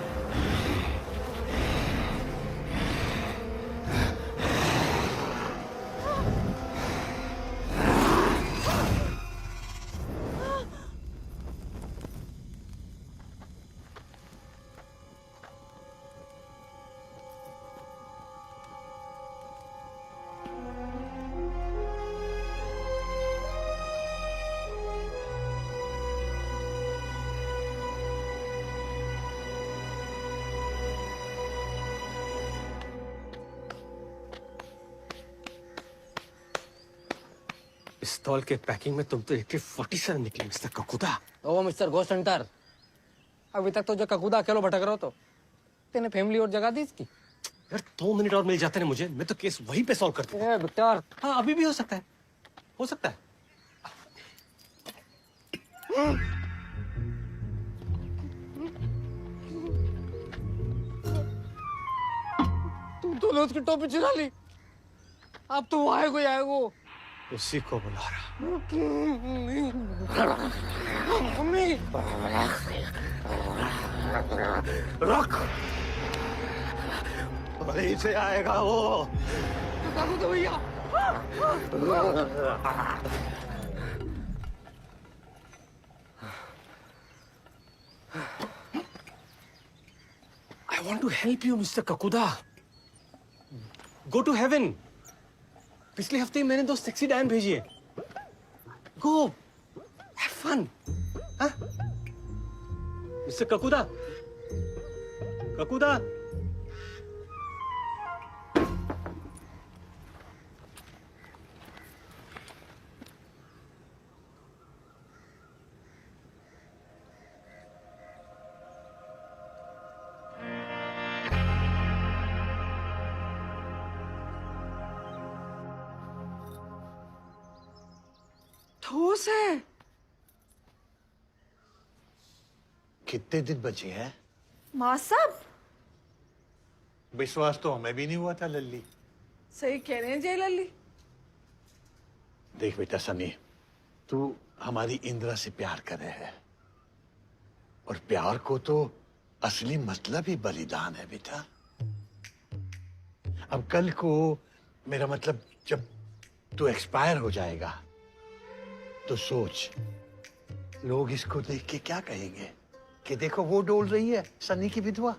[SPEAKER 13] पिस्तौल के पैकिंग में तुम तो AK-47 निकले मिस्टर ककुदा।
[SPEAKER 1] ओ मिस्टर घोस्ट हंटर, अभी तक तो जो ककूदा अकेलो भटक रहा हो, तो तेने फैमिली और जगह दी इसकी।
[SPEAKER 13] यार 2 मिनट और मिल जाते ना मुझे, मैं तो केस वहीं पे सॉल्व करता हूँ।
[SPEAKER 1] विक्टर,
[SPEAKER 13] हाँ अभी भी हो सकता है, हो सकता है।
[SPEAKER 1] तुम तो उसकी टोपी चुरा ली, अब तो वो आएगो ही आएगो।
[SPEAKER 13] उसी को बुला रहा।
[SPEAKER 1] मम्मी
[SPEAKER 5] रख, वहीं से आएगा वो।
[SPEAKER 1] तो भैया
[SPEAKER 13] I want to help you, Mr. Kakuda. Go to heaven. पिछले हफ्ते ही मैंने 2 सेक्सी डायन भेजी है। Go, have fun. हाँ? Mr. Kakuda. Kakuda.
[SPEAKER 3] ठोस है।
[SPEAKER 5] कितने दिन बचे हैं?
[SPEAKER 3] माँ साहब
[SPEAKER 5] विश्वास तो हमें भी नहीं हुआ था लल्ली।
[SPEAKER 3] सही कह रहे हैं जय लल्ली।
[SPEAKER 5] देख बेटा सनी, तू हमारी इंदिरा से प्यार कर रहे है, और प्यार को तो असली मतलब ही बलिदान है बेटा। अब कल को मेरा मतलब जब तू एक्सपायर हो जाएगा तो सोच, लोग इसको देख के क्या कहेंगे कि देखो वो डोल रही है सनी की विधवा।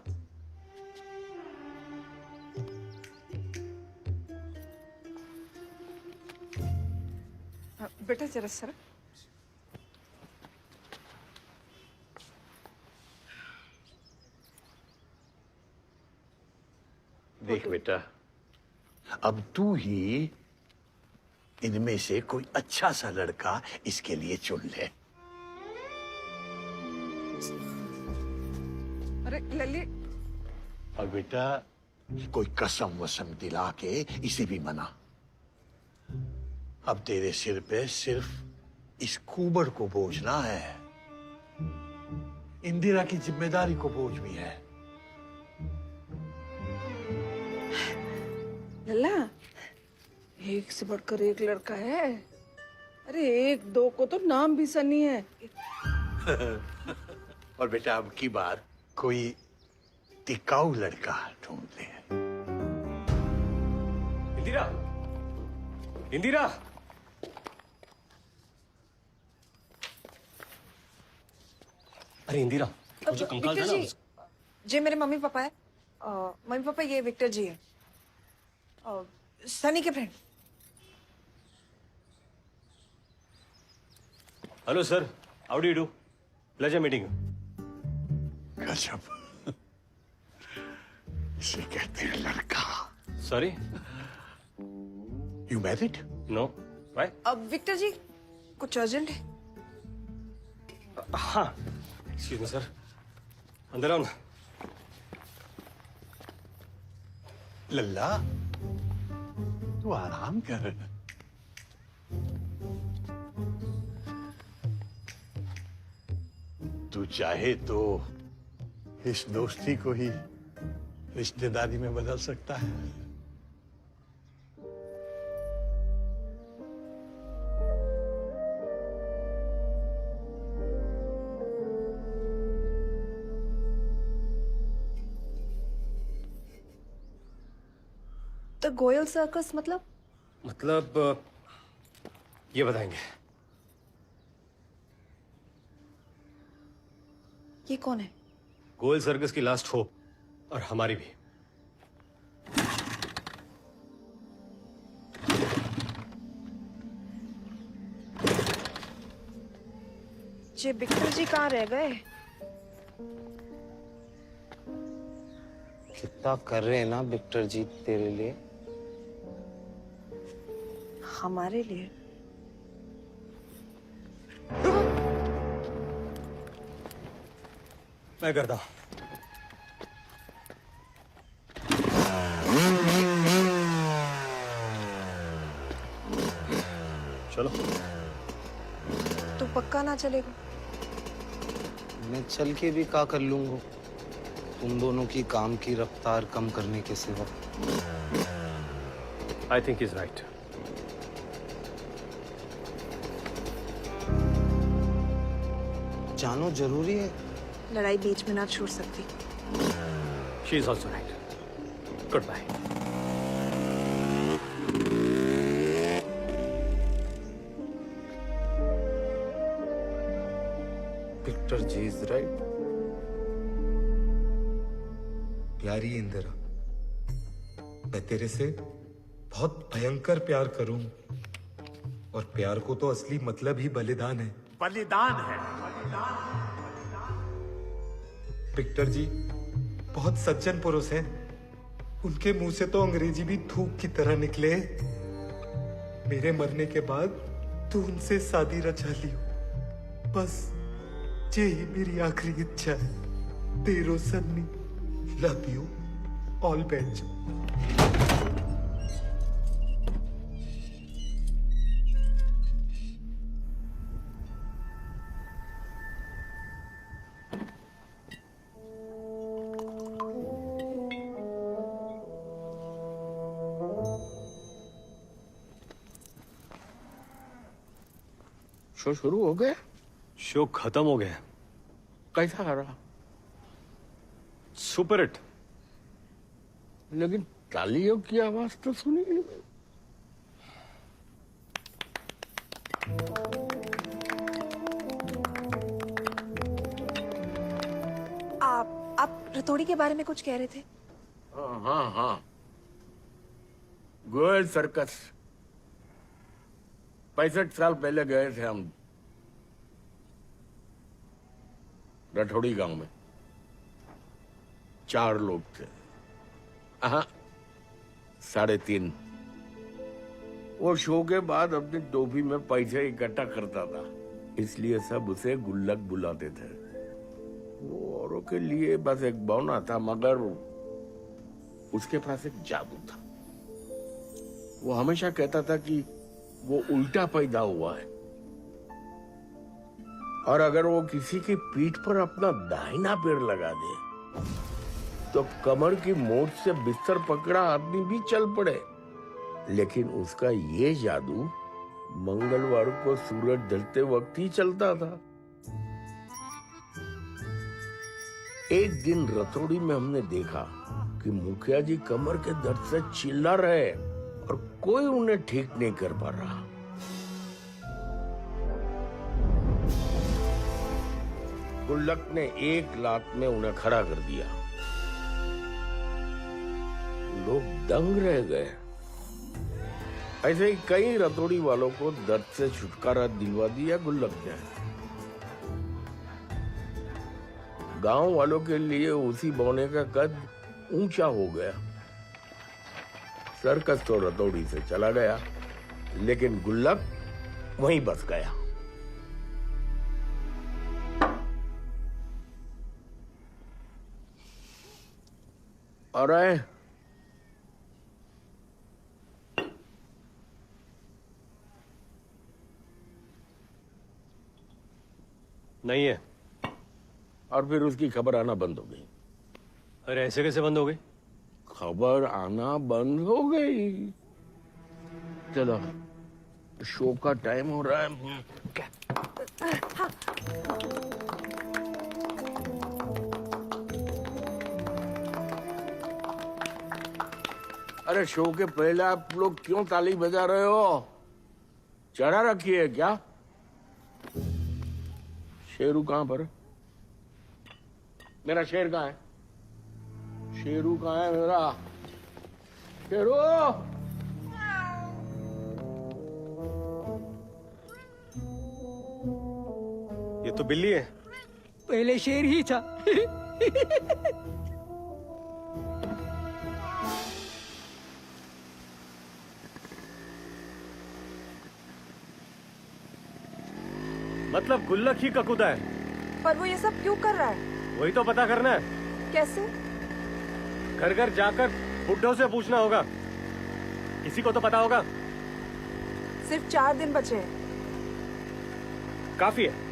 [SPEAKER 3] बेटा जरा सर,
[SPEAKER 5] देख बेटा, अब तू ही इनमें से कोई अच्छा सा लड़का इसके लिए चुन ले।
[SPEAKER 3] अरे लल्ली,
[SPEAKER 5] और बेटा कोई कसम वसम दिला के इसे भी मना। अब तेरे सिर पे सिर्फ इस कुबड़ को बोझना है। इंदिरा की जिम्मेदारी को बोझ भी है।
[SPEAKER 3] लल्ला, एक से बढ़कर एक लड़का है। अरे एक दो को तो नाम भी सनी है।
[SPEAKER 5] और बेटा अब की बार कोई टिकाऊ लड़का ढूंढ ले।
[SPEAKER 13] इंदिरा, इंदिरा, अरे इंदिरा, मुझे कंकाल
[SPEAKER 11] विक्टर
[SPEAKER 13] था ना।
[SPEAKER 11] जी, ये मेरे मम्मी पापा है। मम्मी पापा, ये विक्टर जी है, सनी के friend.
[SPEAKER 13] Hello sir, how do you do? Pleasure meeting.
[SPEAKER 5] गजब, इसे कहते हैं लड़का।
[SPEAKER 13] Sorry,
[SPEAKER 5] you married?
[SPEAKER 13] No, why?
[SPEAKER 11] अब विक्टर जी, कुछ अर्जेंट है?
[SPEAKER 13] हाँ, एक्सक्यूज मी सर, अंदर आओ ना।
[SPEAKER 5] लल्ला, तू आराम कर। तू चाहे तो इस दोस्ती को ही रिश्तेदारी में बदल सकता है।
[SPEAKER 11] द गोयल सर्कस
[SPEAKER 13] मतलब ये बताएंगे।
[SPEAKER 11] ये कौन है?
[SPEAKER 13] गोयल सर्कस की लास्ट होप, और हमारी भी।
[SPEAKER 11] ये विक्टर जी कहाँ रह गए?
[SPEAKER 10] कितना कर रहे हैं ना विक्टर जी तेरे लिए।
[SPEAKER 11] हमारे लिए?
[SPEAKER 13] मैं करता हूं। चलो।
[SPEAKER 11] तो पक्का ना चलेगा?
[SPEAKER 10] मैं चल के भी क्या कर लूंगा तुम दोनों की काम की रफ्तार कम करने के सिवा।
[SPEAKER 13] I think is right.
[SPEAKER 10] जानो जरूरी है।
[SPEAKER 11] लड़ाई बीच में ना छोड़ सकती।
[SPEAKER 13] She is also right. Goodbye.
[SPEAKER 5] Victor ji is right.
[SPEAKER 15] प्यारी इंदिरा, मैं तेरे से बहुत भयंकर प्यार करूं, और प्यार को तो असली मतलब ही बलिदान है।
[SPEAKER 5] बलिदान है।
[SPEAKER 15] विक्टर जी बहुत सज्जन पुरुष हैं। उनके मुंह से तो अंग्रेजी भी थूक की तरह निकले। मेरे मरने के बाद तू उनसे शादी रचा लियो, बस यही मेरी आखिरी इच्छा है। तेरो Sunny, love you, all best.
[SPEAKER 7] Show शुरू हो गया?
[SPEAKER 13] शो खत्म हो गया।
[SPEAKER 7] कैसा रहा?
[SPEAKER 13] Super hit.
[SPEAKER 7] लेकिन तालियों की आवाज तो सुनी नहीं।
[SPEAKER 11] आप रतौड़ी के बारे में कुछ कह रहे थे?
[SPEAKER 7] हाँ, गोयल सर्कस 65 साल पहले गए थे हम रठौड़ी गांव में। 4 लोग थे। 3.5। वो शो के बाद अपनी टोपी में पैसे इकट्ठा करता था, इसलिए सब उसे गुल्लक बुलाते थे। वो औरों के लिए बस एक बौना था, मगर
[SPEAKER 16] उसके पास एक जादू था। वो हमेशा कहता था कि वो उल्टा पैदा हुआ है और अगर वो किसी की पीठ पर अपना दाहिना पैर लगा दे तो कमर की मोच से बिस्तर पकड़ा आदमी भी चल पड़े। लेकिन उसका ये जादू मंगलवार को सूरज ढलते वक्त ही चलता था। एक दिन रतौड़ी में हमने देखा कि मुखिया जी कमर के दर्द से चिल्ला रहे और कोई उन्हें ठीक नहीं कर पा रहा। गुल्लक ने एक लात में उन्हें खड़ा कर दिया। लोग दंग रह गए। ऐसे ही कई रतौड़ी वालों को दर्द से छुटकारा दिलवा दिया गुल्लक ने। गांव वालों के लिए उसी बौने का कद ऊंचा हो गया। सर्कस तो रतौड़ी से चला गया, लेकिन गुल्लक वहीं बस गया। अरे
[SPEAKER 13] नहीं है।
[SPEAKER 16] और फिर उसकी खबर आना बंद हो गई।
[SPEAKER 13] अरे ऐसे कैसे बंद हो गई?
[SPEAKER 16] खबर आना बंद हो गई। चलो शो का टाइम हो रहा है। अरे शो के पहले आप लोग क्यों ताली बजा रहे हो? चढ़ा रखी है क्या? शेरू कहां पर? मेरा शेर कहां है? शेरू कहां है मेरा? शेरू!
[SPEAKER 13] ये तो बिल्ली है।
[SPEAKER 3] पहले शेर ही था।
[SPEAKER 13] मतलब गुल्लक ही ककूदा है।
[SPEAKER 11] पर वो ये सब क्यों कर रहा है?
[SPEAKER 13] वही तो पता करना है।
[SPEAKER 11] कैसे?
[SPEAKER 13] घर घर जाकर बुड्ढों से पूछना होगा। किसी को तो पता होगा।
[SPEAKER 11] सिर्फ 4 दिन बचे हैं।
[SPEAKER 13] काफी है।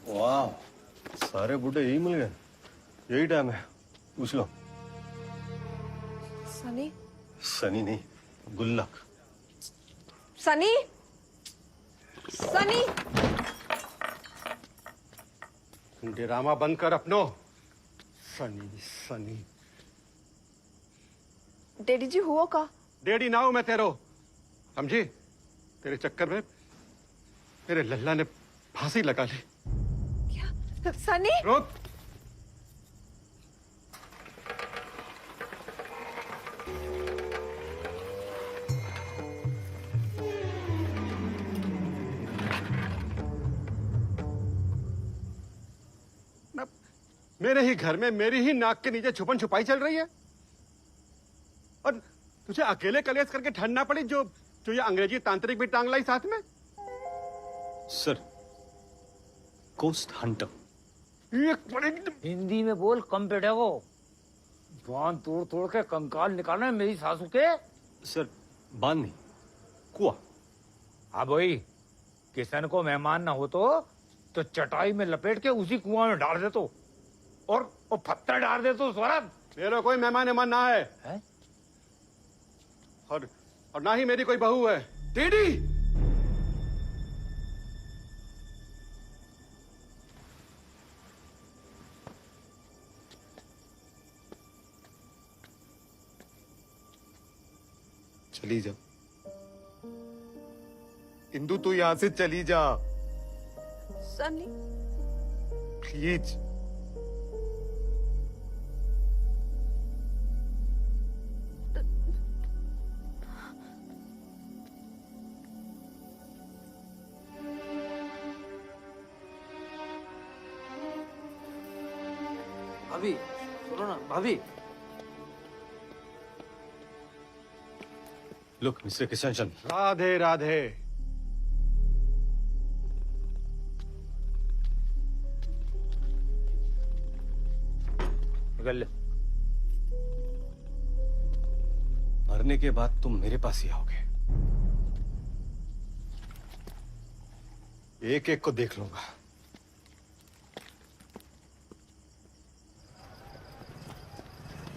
[SPEAKER 13] वाह, सारे बूढ़े यही मिल गए। यही टाइम है, पूछ लो।
[SPEAKER 11] सनी?
[SPEAKER 13] सनी नहीं, गुल्लक।
[SPEAKER 11] सनी? सनी?
[SPEAKER 8] ड्रामा बंद कर अपनो। सनी सनी।
[SPEAKER 11] डैडी जी हुआ का?
[SPEAKER 8] डैडी ना हूं मैं तेरो, समझी? तेरे चक्कर में मेरे लल्ला ने फांसी लगा ली।
[SPEAKER 11] सनी?
[SPEAKER 8] रुक। मेरे ही घर में मेरी ही नाक के नीचे छुपन छुपाई चल रही है और तुझे अकेले कलेश करके ठंडना पड़ी जो ये अंग्रेजी तांत्रिक भी टांग लाई साथ में।
[SPEAKER 13] Sir, ghost Hunter.
[SPEAKER 5] हिंदी में बोल, कम पेटे को बांध तोड़ तोड़ के कंकाल निकालना है मेरी सासू के।
[SPEAKER 13] सर, बांध नहीं, कुआं।
[SPEAKER 5] हाँ भाई, किसान को मेहमान ना हो तो चटाई में लपेट के उसी कुआं में डाल दे तो, और पत्थर डाल दे तो स्वराज।
[SPEAKER 8] मेरा कोई मेहमान ना है, और ना ही मेरी कोई बहू है। टीडी,
[SPEAKER 15] चली जा इंदु, तू यहां से चली जा
[SPEAKER 11] सनी।
[SPEAKER 15] प्लीज।
[SPEAKER 1] भाभी सुनो ना भाभी।
[SPEAKER 13] Look mister Kishan,
[SPEAKER 8] Radhe Radhe.
[SPEAKER 13] मरने के बाद तुम मेरे पास ही आओगे, एक एक को देख लूंगा।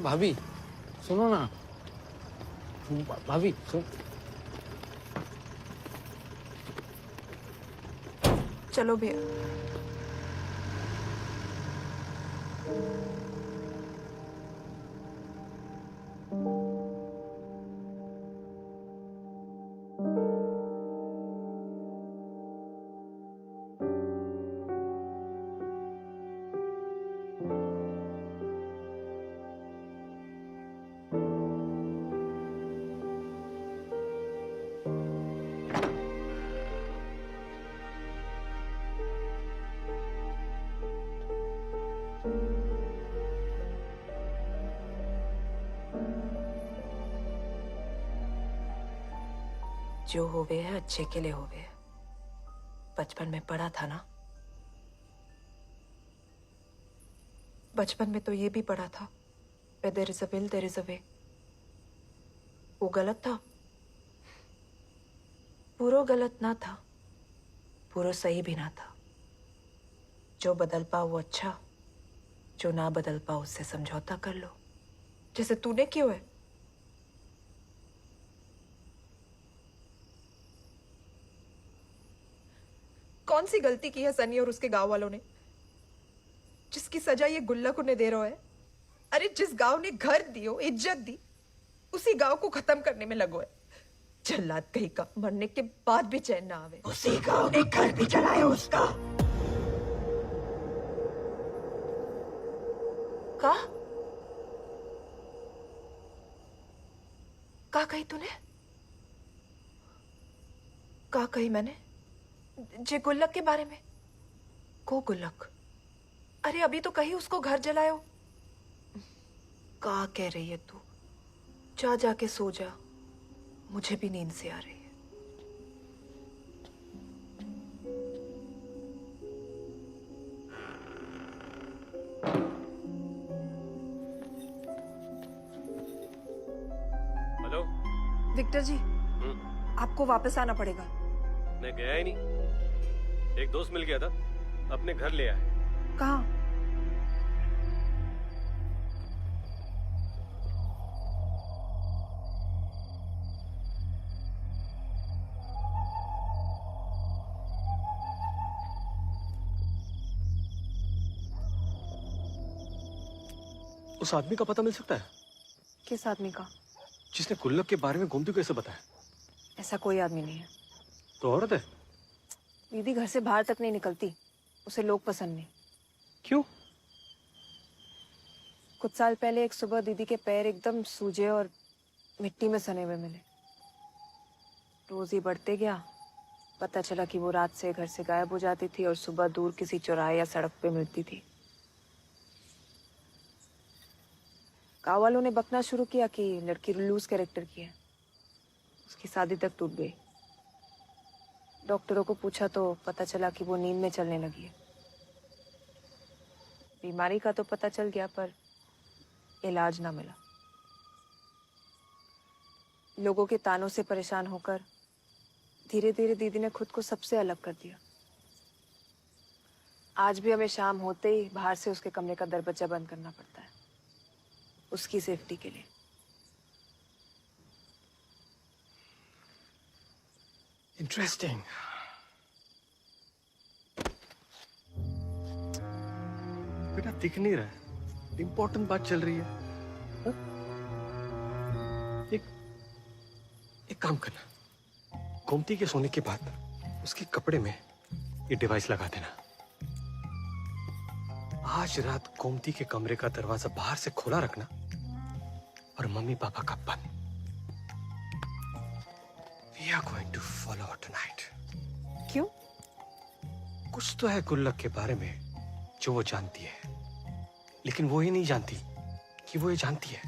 [SPEAKER 1] भाभी सुनो ना, भाभी सुन।
[SPEAKER 11] चलो भैया। जो होवे है अच्छे के लिए होवे है। बचपन में पढ़ा था ना, बचपन में तो ये भी पढ़ा था, there is a will there is a way. वो गलत था? पूरा गलत ना था, पूरा सही भी ना था। जो बदल पाओ वो अच्छा, जो ना बदल पाओ उससे समझौता कर लो, जैसे तूने क्यों है। कौन सी गलती की है सनी और उसके गांव वालों ने, जिसकी सजा ये गुल्लक उन्हें दे रहा है। अरे जिस गांव ने घर दियो, इज्जत दी, उसी गांव को खत्म करने में लगो है। जल्लाद कहीं का, मरने के बाद भी चैन ना आवे। उसी गांव ने घर भी जलाया उसका। का कही तूने? का कही मैंने? जे गुल्लक के बारे में? को गुल्लक? अरे अभी तो कही उसको घर जलायो। का कह रही है तू? जा जाके सो जा, मुझे भी नींद से आ रही है।
[SPEAKER 13] हेलो
[SPEAKER 11] विक्टर जी, आपको वापस आना पड़ेगा।
[SPEAKER 13] मैं गया ही नहीं, एक दोस्त मिल गया था, अपने घर ले आया।
[SPEAKER 11] कहाँ?
[SPEAKER 13] उस आदमी का पता मिल सकता है?
[SPEAKER 11] किस आदमी का?
[SPEAKER 13] जिसने गुल्लक के बारे में गोमती को कैसे बताया?
[SPEAKER 11] ऐसा कोई आदमी नहीं है।
[SPEAKER 13] तो औरत है?
[SPEAKER 11] दीदी घर से बाहर तक नहीं निकलती, उसे लोग पसंद नहीं।
[SPEAKER 13] क्यों?
[SPEAKER 11] कुछ साल पहले एक सुबह दीदी के पैर एकदम सूजे और मिट्टी में सने हुए मिले। रोज ही बढ़ते गया, पता चला कि वो रात से घर से गायब हो जाती थी और सुबह दूर किसी चौराहे या सड़क पे मिलती थी। गाँव वालों ने बकना शुरू किया कि लड़की लूज कैरेक्टर की है, उसकी शादी तक टूट गई। डॉक्टरों को पूछा तो पता चला कि वो नींद में चलने लगी है। बीमारी का तो पता चल गया पर इलाज ना मिला। लोगों के तानों से परेशान होकर धीरे धीरे दीदी ने खुद को सबसे अलग कर दिया। आज भी हमें शाम होते ही बाहर से उसके कमरे का दरवाजा बंद करना पड़ता है, उसकी सेफ्टी के लिए।
[SPEAKER 13] इंटरेस्टिंग। बेटा दिख नहीं रहा है, इंपॉर्टेंट बात चल रही है। हा? एक काम करना, गोमती के सोने के बाद उसके कपड़े में ये डिवाइस लगा देना। आज रात गोमती के कमरे का दरवाजा बाहर से खोला रखना और मम्मी पापा का बंद। We are going to follow her tonight.
[SPEAKER 11] क्यों?
[SPEAKER 13] कुछ तो है गुल्लक के बारे में जो वो जानती है, लेकिन वो ही नहीं जानती कि वो ये जानती है,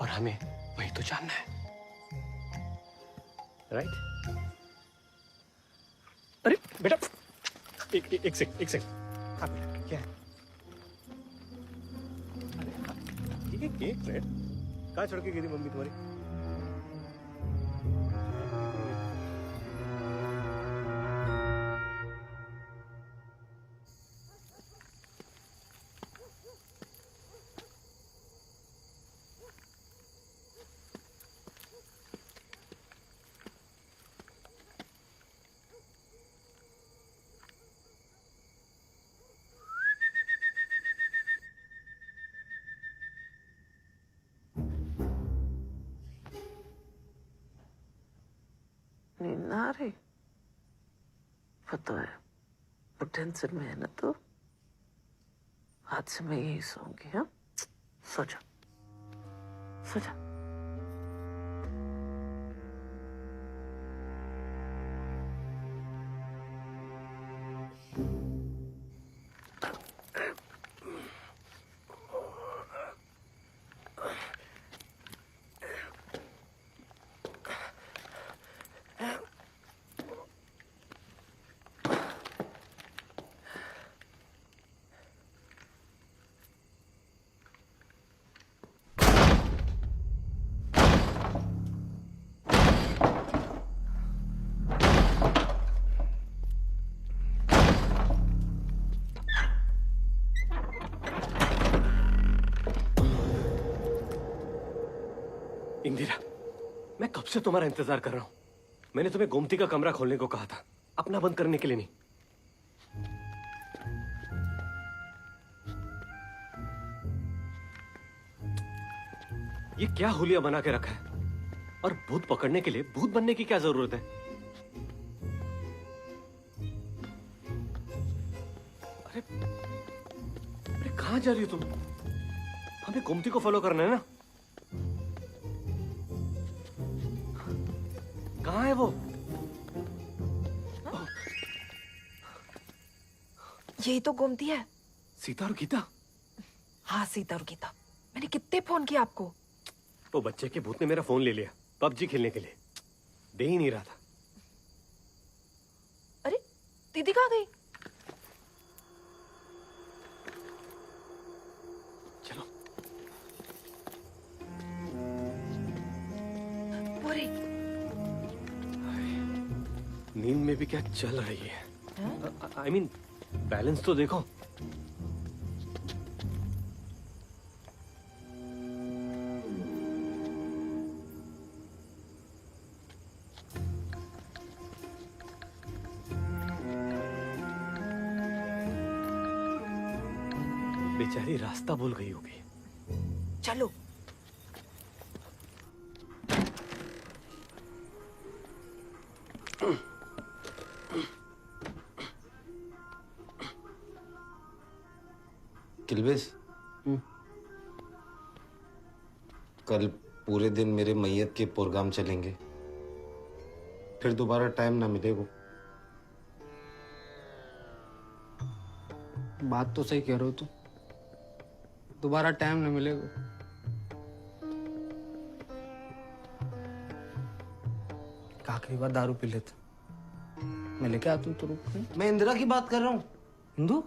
[SPEAKER 13] और हमें वही तो जानना है। राइट? अरे बेटा, एक सेकंड। हाँ बेटा, क्या है? अरे हाँ, एक मिनट, कहाँ छोड़ के गई थी मम्मी तुम्हारी?
[SPEAKER 1] नींद ना आ रही? पता है, वो टेंशन में है ना, तो आज से मैं यही सोऊंगी। हाँ, सो जा, सो जा। इंदिरा, मैं कब से तुम्हारा इंतजार कर रहा हूं। मैंने तुम्हें गोमती का कमरा खोलने को कहा था, अपना बंद करने के लिए नहीं। ये क्या हुलिया बना के रखा है? और भूत पकड़ने के लिए भूत बनने की क्या जरूरत है? अरे अरे कहां जा रही हो तुम? हमें गोमती को फॉलो करना है ना? कहाँ है वो?
[SPEAKER 11] यही तो गोमती है।
[SPEAKER 13] सीता और गीता?
[SPEAKER 11] हाँ, सीता और गीता। मैंने कितने फोन किया आपको।
[SPEAKER 13] वो बच्चे के भूत ने मेरा फोन ले लिया पबजी खेलने के लिए, दे ही नहीं रहा था।
[SPEAKER 11] अरे दीदी कहाँ गई?
[SPEAKER 13] चलो।
[SPEAKER 11] बोरे
[SPEAKER 13] नींद में भी क्या चल रही है? आई मीन बैलेंस तो देखो। बेचारी रास्ता भूल गई होगी।
[SPEAKER 11] चलो।
[SPEAKER 10] किल्बिस, कल पूरे दिन मेरे मैयत के प्रोग्राम चलेंगे, फिर दोबारा टाइम ना मिलेगा।
[SPEAKER 1] बात तो सही कह रहे हो तुम, दोबारा टाइम न मिलेगा। आखिरी बार दारू पी लेते, मैं लेके आता हूँ। तो रुक,
[SPEAKER 10] मैं इंदिरा की बात कर रहा हूँ।
[SPEAKER 1] हिंदू?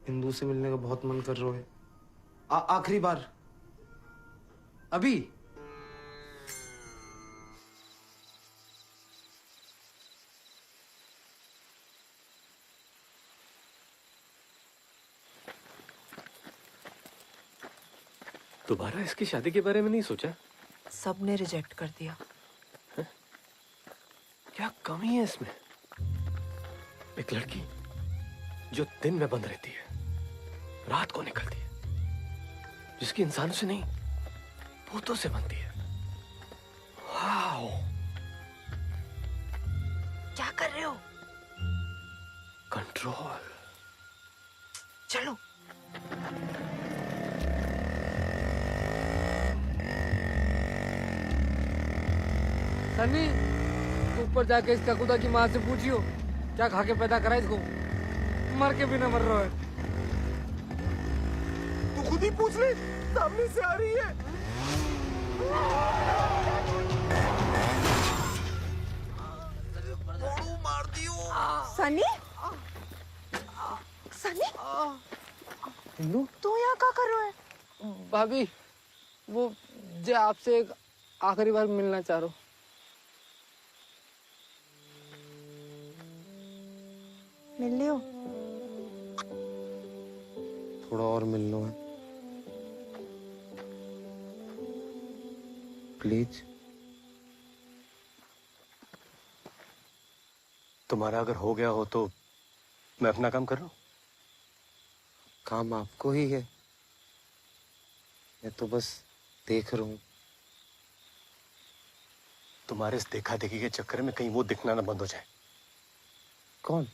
[SPEAKER 10] हिंदू से मिलने का बहुत मन कर रहा है। आखिरी बार, अभी।
[SPEAKER 13] दोबारा इसकी शादी के बारे में नहीं सोचा?
[SPEAKER 11] सबने रिजेक्ट कर दिया।
[SPEAKER 13] क्या कमी है इसमें? एक लड़की जो दिन में बंद रहती है, रात को निकलती है, जिसकी इंसानों से नहीं भूतों से बनती है। वाओ!
[SPEAKER 11] क्या कर रहे हो?
[SPEAKER 13] कंट्रोल।
[SPEAKER 11] चलो।
[SPEAKER 1] सनी, तू ऊपर जाके इसका खुदा की माँ से पूछियो क्या खा के पैदा करा इसको, मर के भी ना मर रहा है।
[SPEAKER 7] तू खुद ही पूछ ले, सामने से आ रही है।
[SPEAKER 3] सिंधु
[SPEAKER 11] तू यहाँ क्या कर रहा है?
[SPEAKER 3] भाभी वो जे आपसे एक आखिरी बार मिलना चाह रहा हूँ।
[SPEAKER 11] मिल लियो।
[SPEAKER 10] थोड़ा और मिल लो है प्लीज।
[SPEAKER 13] तुम्हारा अगर हो गया हो तो मैं अपना काम कर रहा हूँ।
[SPEAKER 10] काम आपको ही है, मैं तो बस देख रहा हूँ।
[SPEAKER 13] तुम्हारे इस देखा देखी के चक्कर में कहीं वो दिखना ना बंद हो जाए।
[SPEAKER 10] कौन?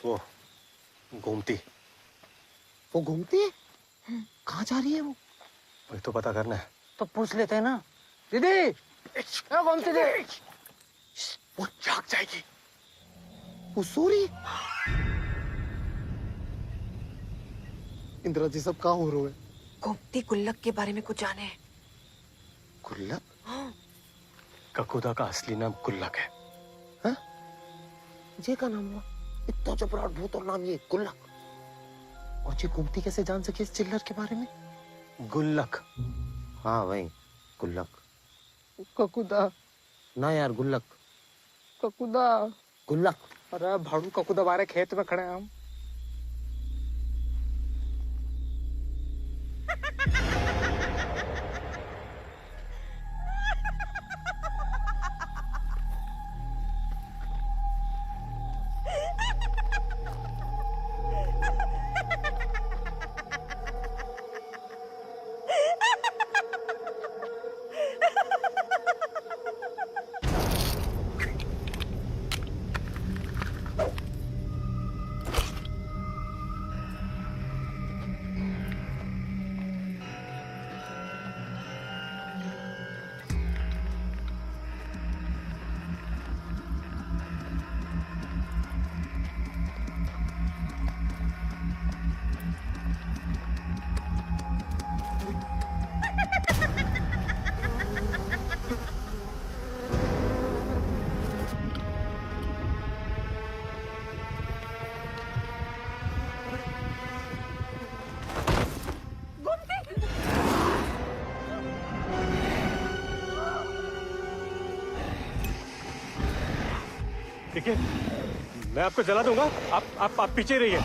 [SPEAKER 13] वो घूमती।
[SPEAKER 10] वो घूमती है? कहाँ जा रही है वो?
[SPEAKER 13] वही तो पता करना है।
[SPEAKER 3] तो पूछ लेते हैं ना। दीदी क्या घूमती थी?
[SPEAKER 13] वो जाग जाएगी।
[SPEAKER 10] वो सो रही? इंदिरा जी सब कहाँ हो रहे हैं?
[SPEAKER 11] गोमती गुल्लक के बारे में कुछ जाने हैं?
[SPEAKER 10] गुल्लक?
[SPEAKER 13] ककुदा का असली नाम गुल्लक है।
[SPEAKER 10] हाँ? ये का नाम हुआ? इतना चपराट भूत और नाम ये गुल्लक। और ये गोमती कैसे जान सके इस चिल्लर के बारे में?
[SPEAKER 13] गुल्लक।
[SPEAKER 10] हाँ भाई गुल्लक।
[SPEAKER 3] ककुदा।
[SPEAKER 10] ना यार गुल्लक।
[SPEAKER 3] ककुदा।
[SPEAKER 10] गुल्लक।
[SPEAKER 3] अरे भाड़ू ककुदा बारे खेत में खड़े हैं हम।
[SPEAKER 13] देखिए मैं आपको जला दूंगा। आप पीछे रहिए।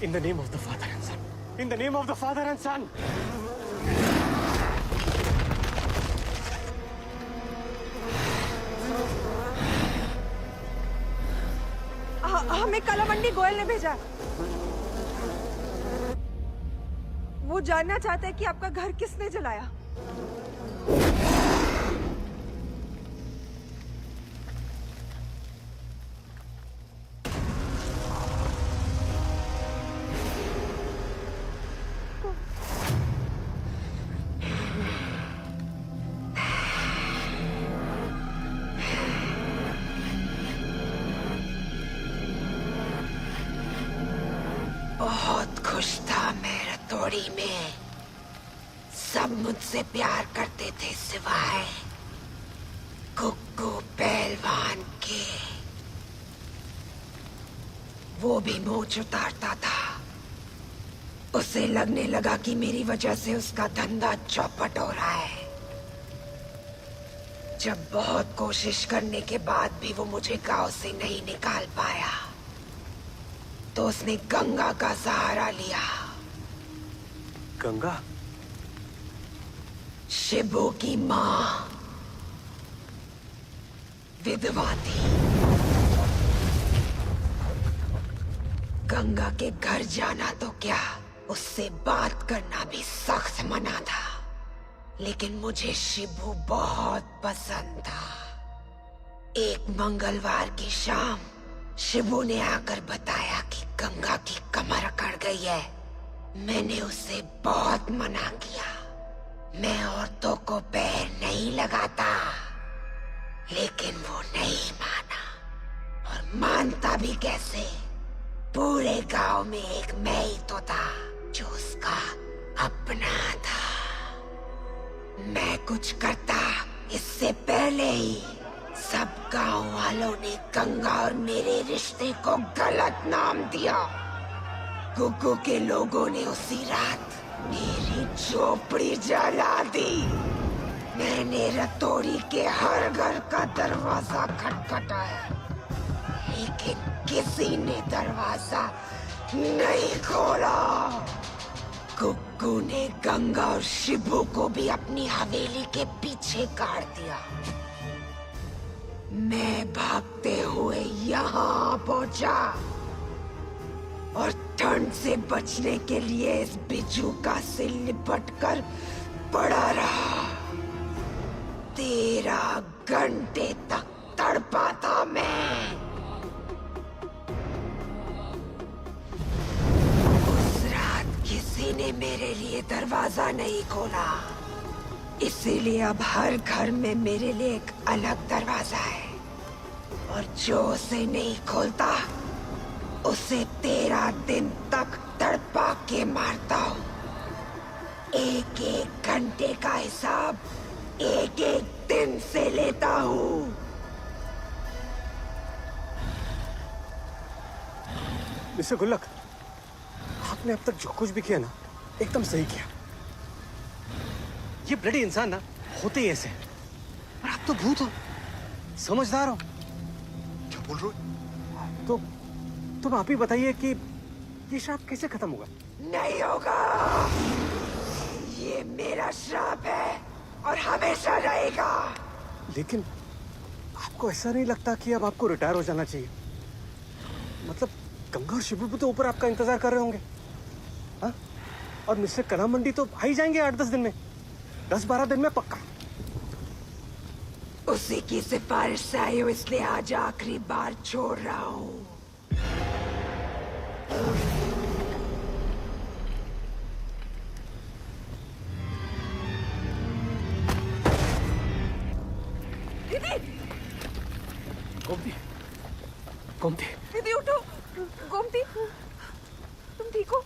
[SPEAKER 13] In the name of the Father and Son. In the name of the Father and Son.
[SPEAKER 11] हमें कालामंडी गोयल ने भेजा। वो जानना चाहता है कि आपका घर किसने जलाया। बहुत खुश था मैं रतौड़ी में। सब मुझसे प्यार करते थे सिवाय कुक्कू पहलवान के। वो भी मूंछ उतारता था। उसे लगने लगा कि मेरी वजह से उसका धंधा चौपट हो रहा है। जब बहुत कोशिश करने के बाद भी वो मुझे गांव से नहीं निकाल पाया तो उसने गंगा का सहारा लिया।
[SPEAKER 13] गंगा?
[SPEAKER 11] शिबू की माँ विधवा थी। गंगा के घर जाना तो क्या, उससे बात करना भी सख्त मना था। लेकिन मुझे शिबू बहुत पसंद था। एक मंगलवार की शाम शिबू ने आकर बताया कि गंगा की कमर अकड़ गई है। मैंने उसे बहुत मना किया। मैं औरतों को पैर नहीं लगाता,
[SPEAKER 3] लेकिन वो नहीं माना, और मानता भी कैसे? पूरे गांव में एक मैं ही तो था जो उसका अपना था। मैं कुछ करता इससे पहले ही सब गांव वालों ने गंगा और मेरे रिश्ते को गलत नाम दिया। गुग्गू के लोगों ने उसी रात मेरी झोपड़ी जला दी। मैंने रतौड़ी के हर घर का दरवाजा खटखटाया, लेकिन किसी ने दरवाजा नहीं खोला। गुग्गू ने गंगा और शिबू को भी अपनी हवेली के पीछे काट दिया। मैं भागते हुए यहाँ पहुंचा और ठंड से बचने के लिए इस बिजूका से लिपट कर पड़ा रहा। 13 घंटे तक तड़पा था मैं। उस रात किसी ने मेरे लिए दरवाजा नहीं खोला, इसीलिए अब हर घर में मेरे लिए एक अलग दरवाजा है, और जो उसे नहीं खोलता उसे 13 दिन तक तड़पा के मारता हूँ। एक एक घंटे का हिसाब एक एक दिन से लेता हूँ।
[SPEAKER 13] मिस्टर गुल्लक, आपने अब तक जो कुछ भी किया ना, एकदम सही किया। ये ब्लडी इंसान ना होते ही ऐसे हैं। और आप तो भूत हो, समझदार हो। क्या बोल रहे हो? तो तुम आप ही बताइए कि ये श्राप कैसे खत्म होगा?
[SPEAKER 3] नहीं होगा। ये मेरा श्राप है और हमेशा रहेगा।
[SPEAKER 13] लेकिन आपको ऐसा नहीं लगता कि अब आपको रिटायर हो जाना चाहिए? मतलब गंगा और शिबू भी तो ऊपर आपका इंतजार कर रहे होंगे। हाँ? और मिस्टर कला मंडी तो आ ही जाएंगे 8-10 दिन में, 10-12 दिन में पक्का।
[SPEAKER 3] उसी की सिफारिश से आई हूँ, इसलिए आज आखिरी बार छोड़ रहा हूँ।
[SPEAKER 13] गोमती, गोमती,
[SPEAKER 11] दीदी उठो। गोमती, तुम ठीक हो?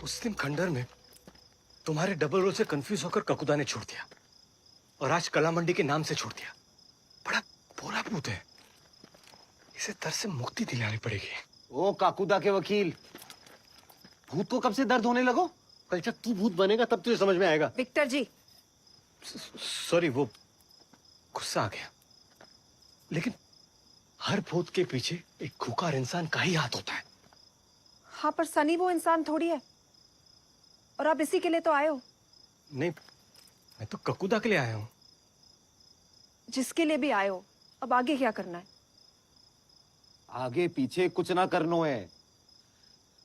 [SPEAKER 13] उस दिन खंडर में तुम्हारे डबल रोल से कंफ्यूज होकर ककुदा ने छोड़ दिया, और आज कला मंडी के नाम से छोड़ दिया। बड़ा बुरा भूत है, इसे दर्द से मुक्ति दिलानी पड़ेगी।
[SPEAKER 10] ओ काकुदा के वकील, भूत को कब से दर्द होने लगो?
[SPEAKER 4] कल जब तू भूत बनेगा तब तुझे समझ में आएगा।
[SPEAKER 11] विक्टर जी,
[SPEAKER 13] सॉरी, वो गुस्सा आ गया। लेकिन हर भूत के पीछे एक खुकार इंसान का ही हाथ होता है।
[SPEAKER 11] हाँ, पर सनी वो इंसान थोड़ी है, और आप इसी के लिए तो आए हो।
[SPEAKER 13] नहीं, मैं तो ककुदा के लिए आया हूँ।
[SPEAKER 11] जिसके लिए भी आए हो, अब आगे क्या करना है?
[SPEAKER 10] आगे पीछे कुछ ना करनो है।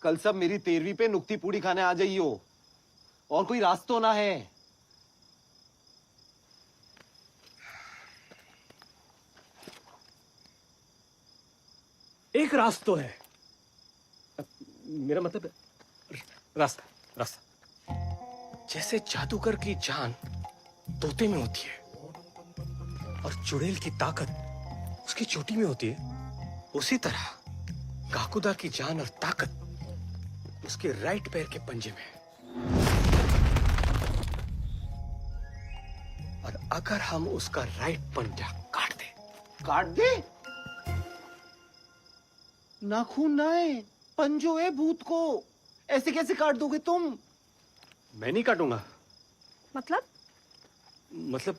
[SPEAKER 10] कल सब मेरी 13वीं पे नुक्ती पूड़ी खाने आ जाइयो, और कोई रास्ता ना है।
[SPEAKER 13] एक रास्ता है, मेरा मतलब रास्ता, रास्ता। जैसे जादूगर की जान तोते में होती है और चुड़ैल की ताकत उसकी चोटी में होती है, उसी तरह काकुदा की जान और ताकत उसके राइट पैर के पंजे में है। और अगर हम उसका राइट पंजा काट दे,
[SPEAKER 10] नाखून ना है, पंजो है भूत को। ऐसे कैसे काट दोगे तुम?
[SPEAKER 13] मैं नहीं काटूंगा।
[SPEAKER 11] मतलब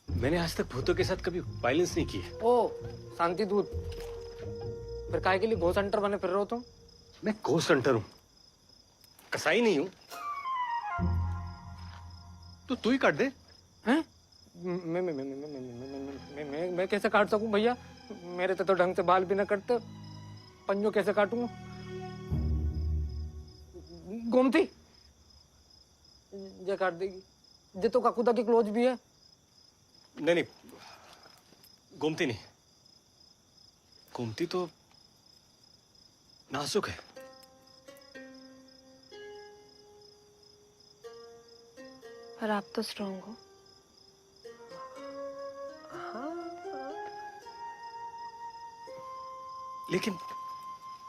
[SPEAKER 13] मैंने आज तक भूतों के साथ कभी वायलेंस नहीं की है।
[SPEAKER 17] ओ शांति दूत, फिर काहे के लिए घोस्ट हंटर बने फिर रहे हो तुम?
[SPEAKER 13] मैं घोस्ट हंटर हूं, कसाई नहीं हूं। तो तू ही काट दे।
[SPEAKER 17] हैं? मैं कैसे काट सकूं भैया? मेरे तो ढंग से बाल भी ना कटते, पंजों कैसे काटूंगा? गोमती ये काट देगी, ये तो काकुदा की क्लोज भी है।
[SPEAKER 13] नहीं, गोमती नहीं, गोमती तो नाजुक है।
[SPEAKER 11] और आप तो स्ट्रॉन्ग हो।
[SPEAKER 13] लेकिन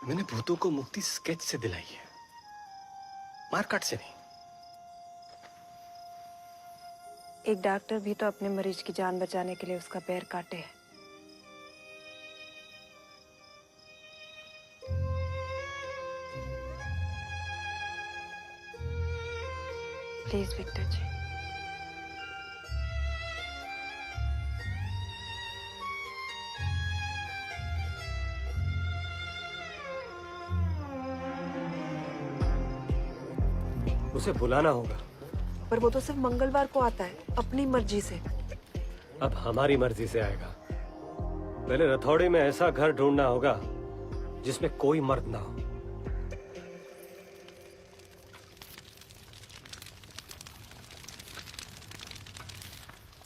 [SPEAKER 13] मैंने भूतों को मुक्ति स्केच से दिलाई है, मारकाट से नहीं।
[SPEAKER 11] एक डॉक्टर भी तो अपने मरीज की जान बचाने के लिए उसका पैर काटे है। प्लीज विक्टर जी।
[SPEAKER 13] उसे बुलाना होगा।
[SPEAKER 11] पर वो तो सिर्फ मंगलवार को आता है, अपनी मर्जी से।
[SPEAKER 13] अब हमारी मर्जी से आएगा। पहले रथौड़ी में ऐसा घर ढूंढना होगा जिसमें कोई मर्द ना हो।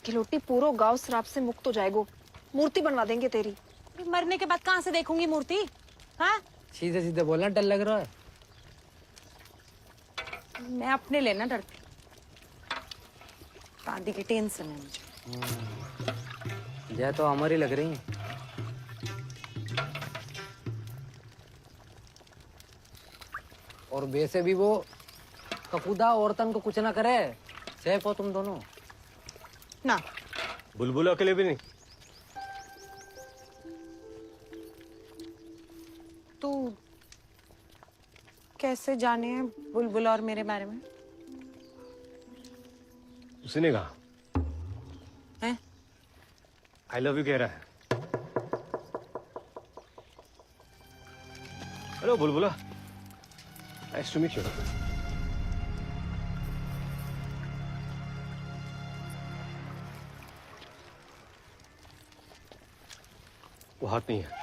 [SPEAKER 11] खिलोटी, पूरा गांव श्राप से मुक्त हो जाएगा। मूर्ति बनवा देंगे तेरी।
[SPEAKER 9] मरने के बाद कहाँ से देखूंगी मूर्ति? हाँ,
[SPEAKER 17] सीधे सीधे बोलना डर लग रहा है।
[SPEAKER 9] मैं अपने लेना डरती, शादी की टेंशन है मुझे।
[SPEAKER 17] जय तो हमारी लग रही है। और वैसे भी वो कपूदा औरतन को कुछ ना करे। सेफ हो तुम दोनों
[SPEAKER 9] ना।
[SPEAKER 13] बुलबुल के लिए भी नहीं।
[SPEAKER 9] तू कैसे जाने हैं बुलबुल और मेरे बारे में?
[SPEAKER 13] उसने कहा
[SPEAKER 9] हैं?
[SPEAKER 13] आई लव यू कह रहा है। हेलो बुलबुला, नाइस टू मीट यू। वो हाथ नहीं है।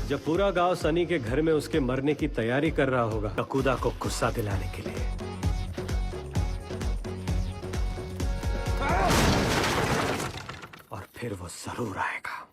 [SPEAKER 13] जब पूरा गांव सनी के घर में उसके मरने की तैयारी कर रहा होगा, ककूदा को गुस्सा दिलाने के लिए। और फिर वो जरूर आएगा।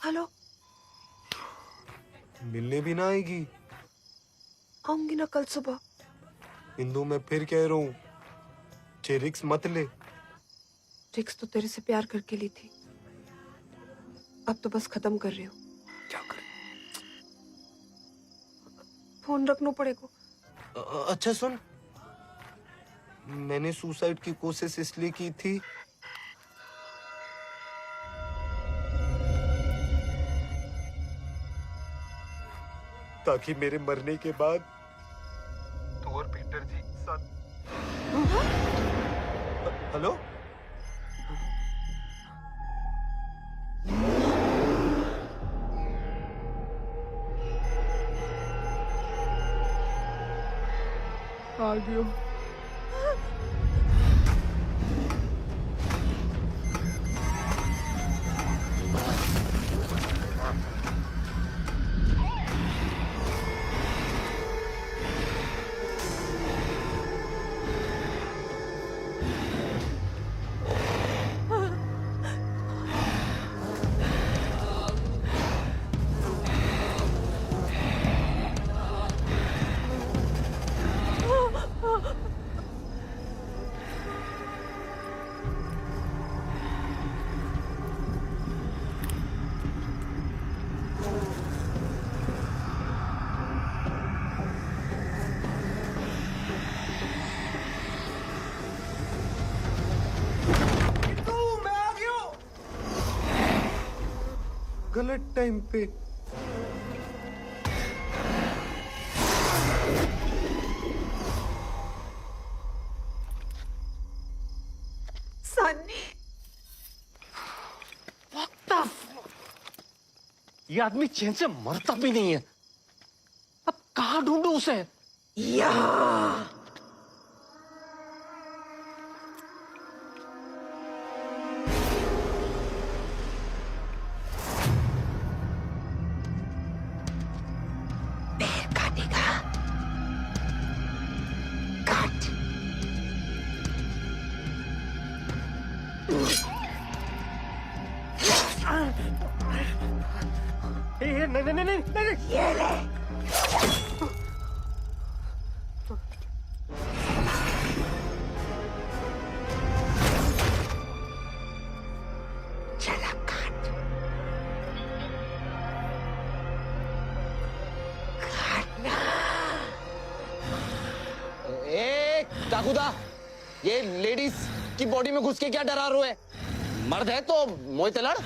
[SPEAKER 11] हेलो।
[SPEAKER 15] मिलने भी ना आएगी?
[SPEAKER 11] आऊंगी ना कल सुबह।
[SPEAKER 15] इंदू, मैं फिर कह रहा हूँ, रिक्स मत ले।
[SPEAKER 11] रिक्स तो तेरे से प्यार करके ली थी, अब तो बस खत्म कर रही हूँ।
[SPEAKER 15] क्या करे?
[SPEAKER 11] फोन रखना पड़ेगा।
[SPEAKER 15] अच्छा सुन, मैंने सुसाइड की कोशिश इसलिए की थी ताकि मेरे मरने के बाद तू और पीटर जी साथ। हेलो?
[SPEAKER 11] आ गयो।
[SPEAKER 15] गलत टाइम पे।
[SPEAKER 11] सनी
[SPEAKER 13] ये आदमी चैन से मरता भी नहीं है। अब कहाँ ढूंढूं उसे?
[SPEAKER 11] यहाँ
[SPEAKER 3] पैर काटेगा, काट।
[SPEAKER 13] नहीं नहीं नहीं नहीं नहीं।
[SPEAKER 3] ये ले। चला काट, काटना।
[SPEAKER 10] ए काकुदा, ये लेडीज की बॉडी में घुस के क्या डरा रहे? मर्द है तो मोय ते लड़।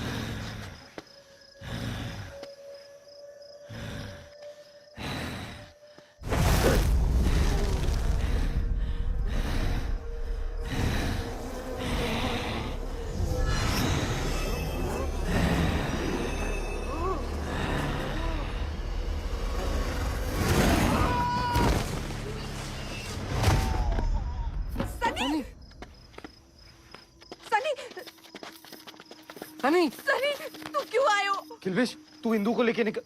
[SPEAKER 13] सनी,
[SPEAKER 11] सनी तू क्यों आयो?
[SPEAKER 13] किल्वेश, तू इंदू को लेके निकल।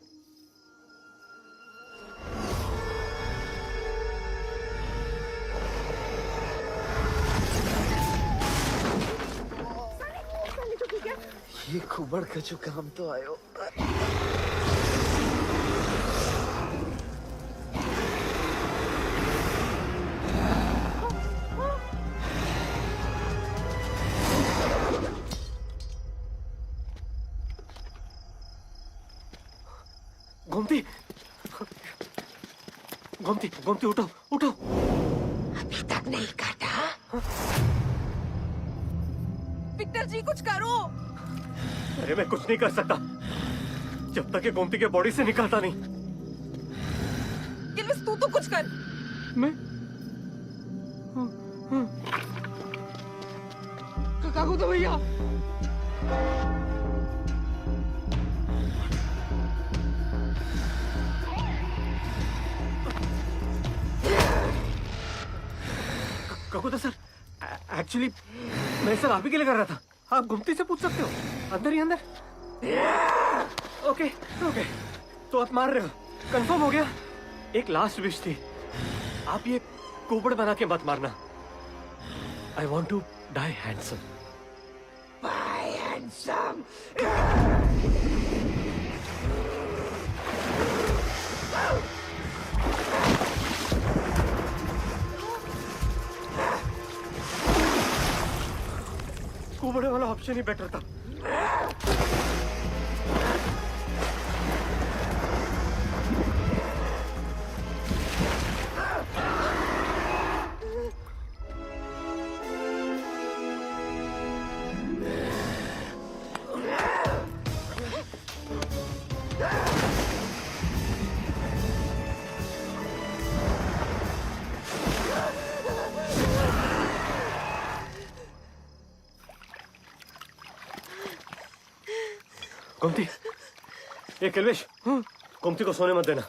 [SPEAKER 1] ये खुबड़ का जो काम तो आयो।
[SPEAKER 13] गोमती, गोमती, गोमती उठो, उठो।
[SPEAKER 3] अभी तक नहीं काटा।
[SPEAKER 11] विक्टर जी कुछ करो।
[SPEAKER 13] अरे मैं कुछ नहीं कर सकता जब तक ये गोमती के बॉडी से निकलता नहीं।
[SPEAKER 11] किल्विस तू तो कुछ कर।
[SPEAKER 17] मैं काकू तो भैया
[SPEAKER 13] ककुता सर, एक्चुअली मैं सर आप ही के लिए कर रहा था। आप गुमती से पूछ सकते हो, अंदर ही अंदर। ओके ओके, तो आप मार रहे हो, कंफर्म हो गया। एक लास्ट विश थी, आप ये कुबड़ बना के मत मारना। I want to die handsome.
[SPEAKER 3] Bye handsome.
[SPEAKER 13] कुबड़े वाला ऑप्शन ही बेटर था। गोमती, ये किल्वेश, गोमती को सोने मत देना,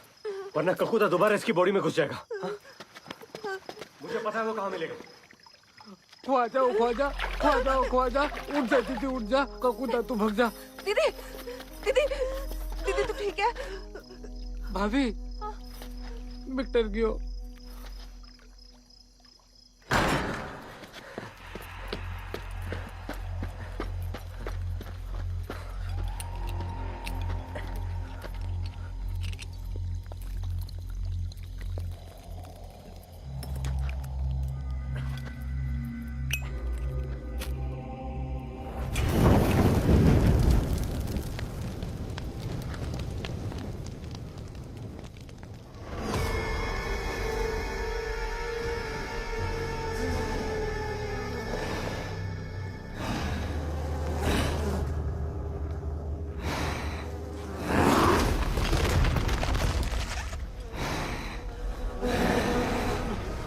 [SPEAKER 13] वरना ककुता दोबारा इसकी बॉडी में घुस जाएगा। मुझे पता है वो कहाँ मिलेगा।
[SPEAKER 17] ख्वाजा ख्वाजा ख्वाजा ख्वाजा, उठ जा दीदी, उठ जा। काकूदा तू भग जा।
[SPEAKER 11] दीदी दीदी दीदी तू ठीक है?
[SPEAKER 17] भाभी विक्टर गयो।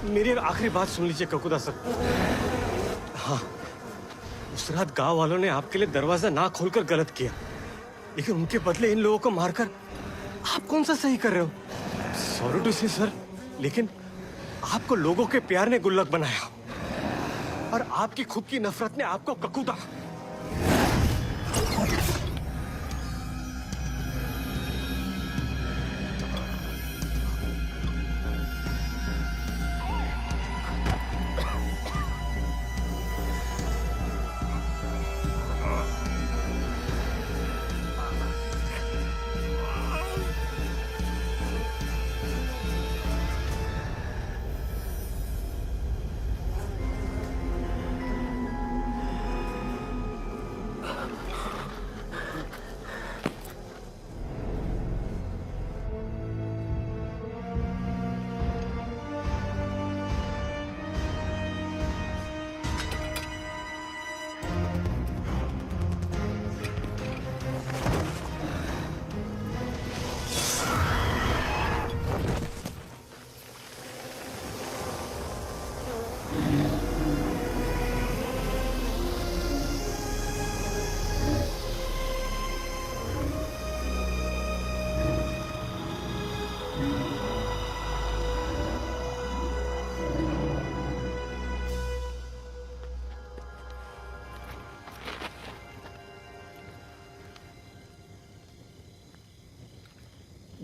[SPEAKER 17] मेरी एक आखिरी बात सुन लीजिए ककुदा सर। हाँ, उस
[SPEAKER 13] उस रात गांव वालों ने आपके लिए दरवाजा ना खोलकर गलत किया, लेकिन उनके बदले इन लोगों को मारकर आप कौन सा सही कर रहे हो? सॉरी टू से सर, लेकिन आपको लोगों के प्यार ने गुल्लक बनाया और आपकी खुद की नफरत ने आपको ककूता।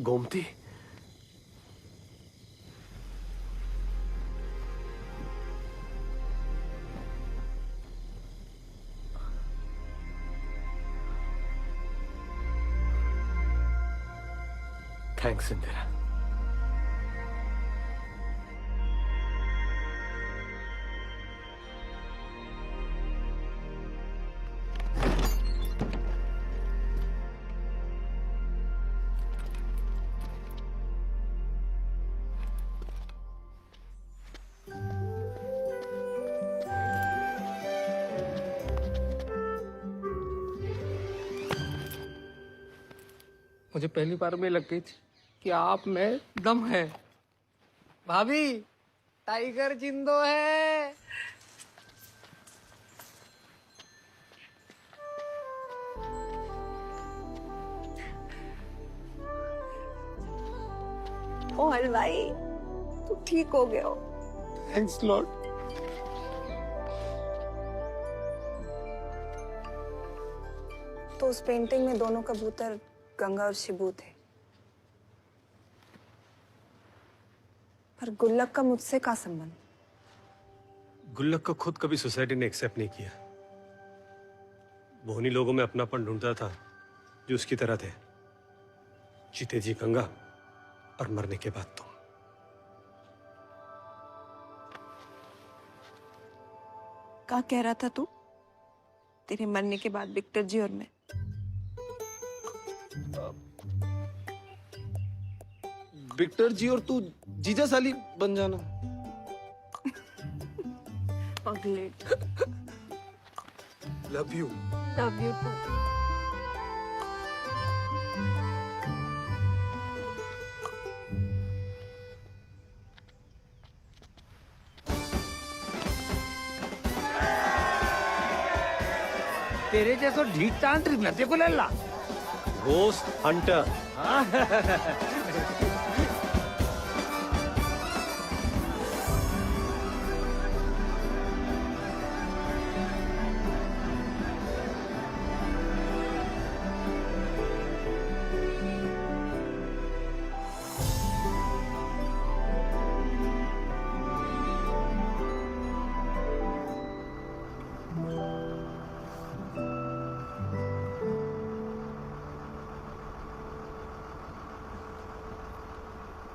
[SPEAKER 13] गोमती, थैंक्स इंदिरा।
[SPEAKER 17] मुझे पहली बार में लग गई थी कि आप में दम है। भाभी, टाइगर जिंदो है।
[SPEAKER 11] ओ हलवाई, तू ठीक हो गया हो।
[SPEAKER 7] Thanks Lord.
[SPEAKER 11] तो उस पेंटिंग में दोनों कबूतर गंगा और शिबू थे, पर गुल्लक का मुझसे क्या संबंध?
[SPEAKER 13] गुल्लक को खुद कभी सोसाइटी ने एक्सेप्ट नहीं किया। वो उन्हीं लोगों में अपनापन ढूंढता था जो उसकी तरह थे, जीते जी गंगा और मरने के बाद तुम।
[SPEAKER 11] क्या कह रहा था तू? तेरे मरने के बाद विक्टर जी और मैं?
[SPEAKER 7] विक्टर जी और तू जीजा साली बन जाना।
[SPEAKER 11] अगले
[SPEAKER 13] love you.
[SPEAKER 11] Love you too.
[SPEAKER 17] तेरे जैसो ढीठ तांत्रिक न देखो लल्ला।
[SPEAKER 13] Ghost Hunter.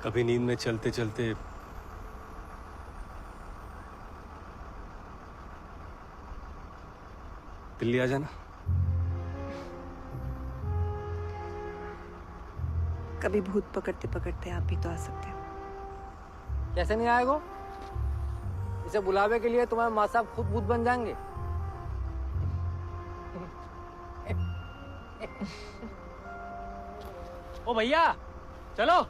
[SPEAKER 13] कभी नींद में चलते चलते दिल्ली आ जाना।
[SPEAKER 11] कभी भूत पकड़ते पकड़ते आप भी तो आ सकते हो।
[SPEAKER 17] कैसे नहीं आएगो? इसे बुलावे के लिए तुम्हारे माँ साहब खुद भूत बन जाएंगे। ओ भैया, चलो।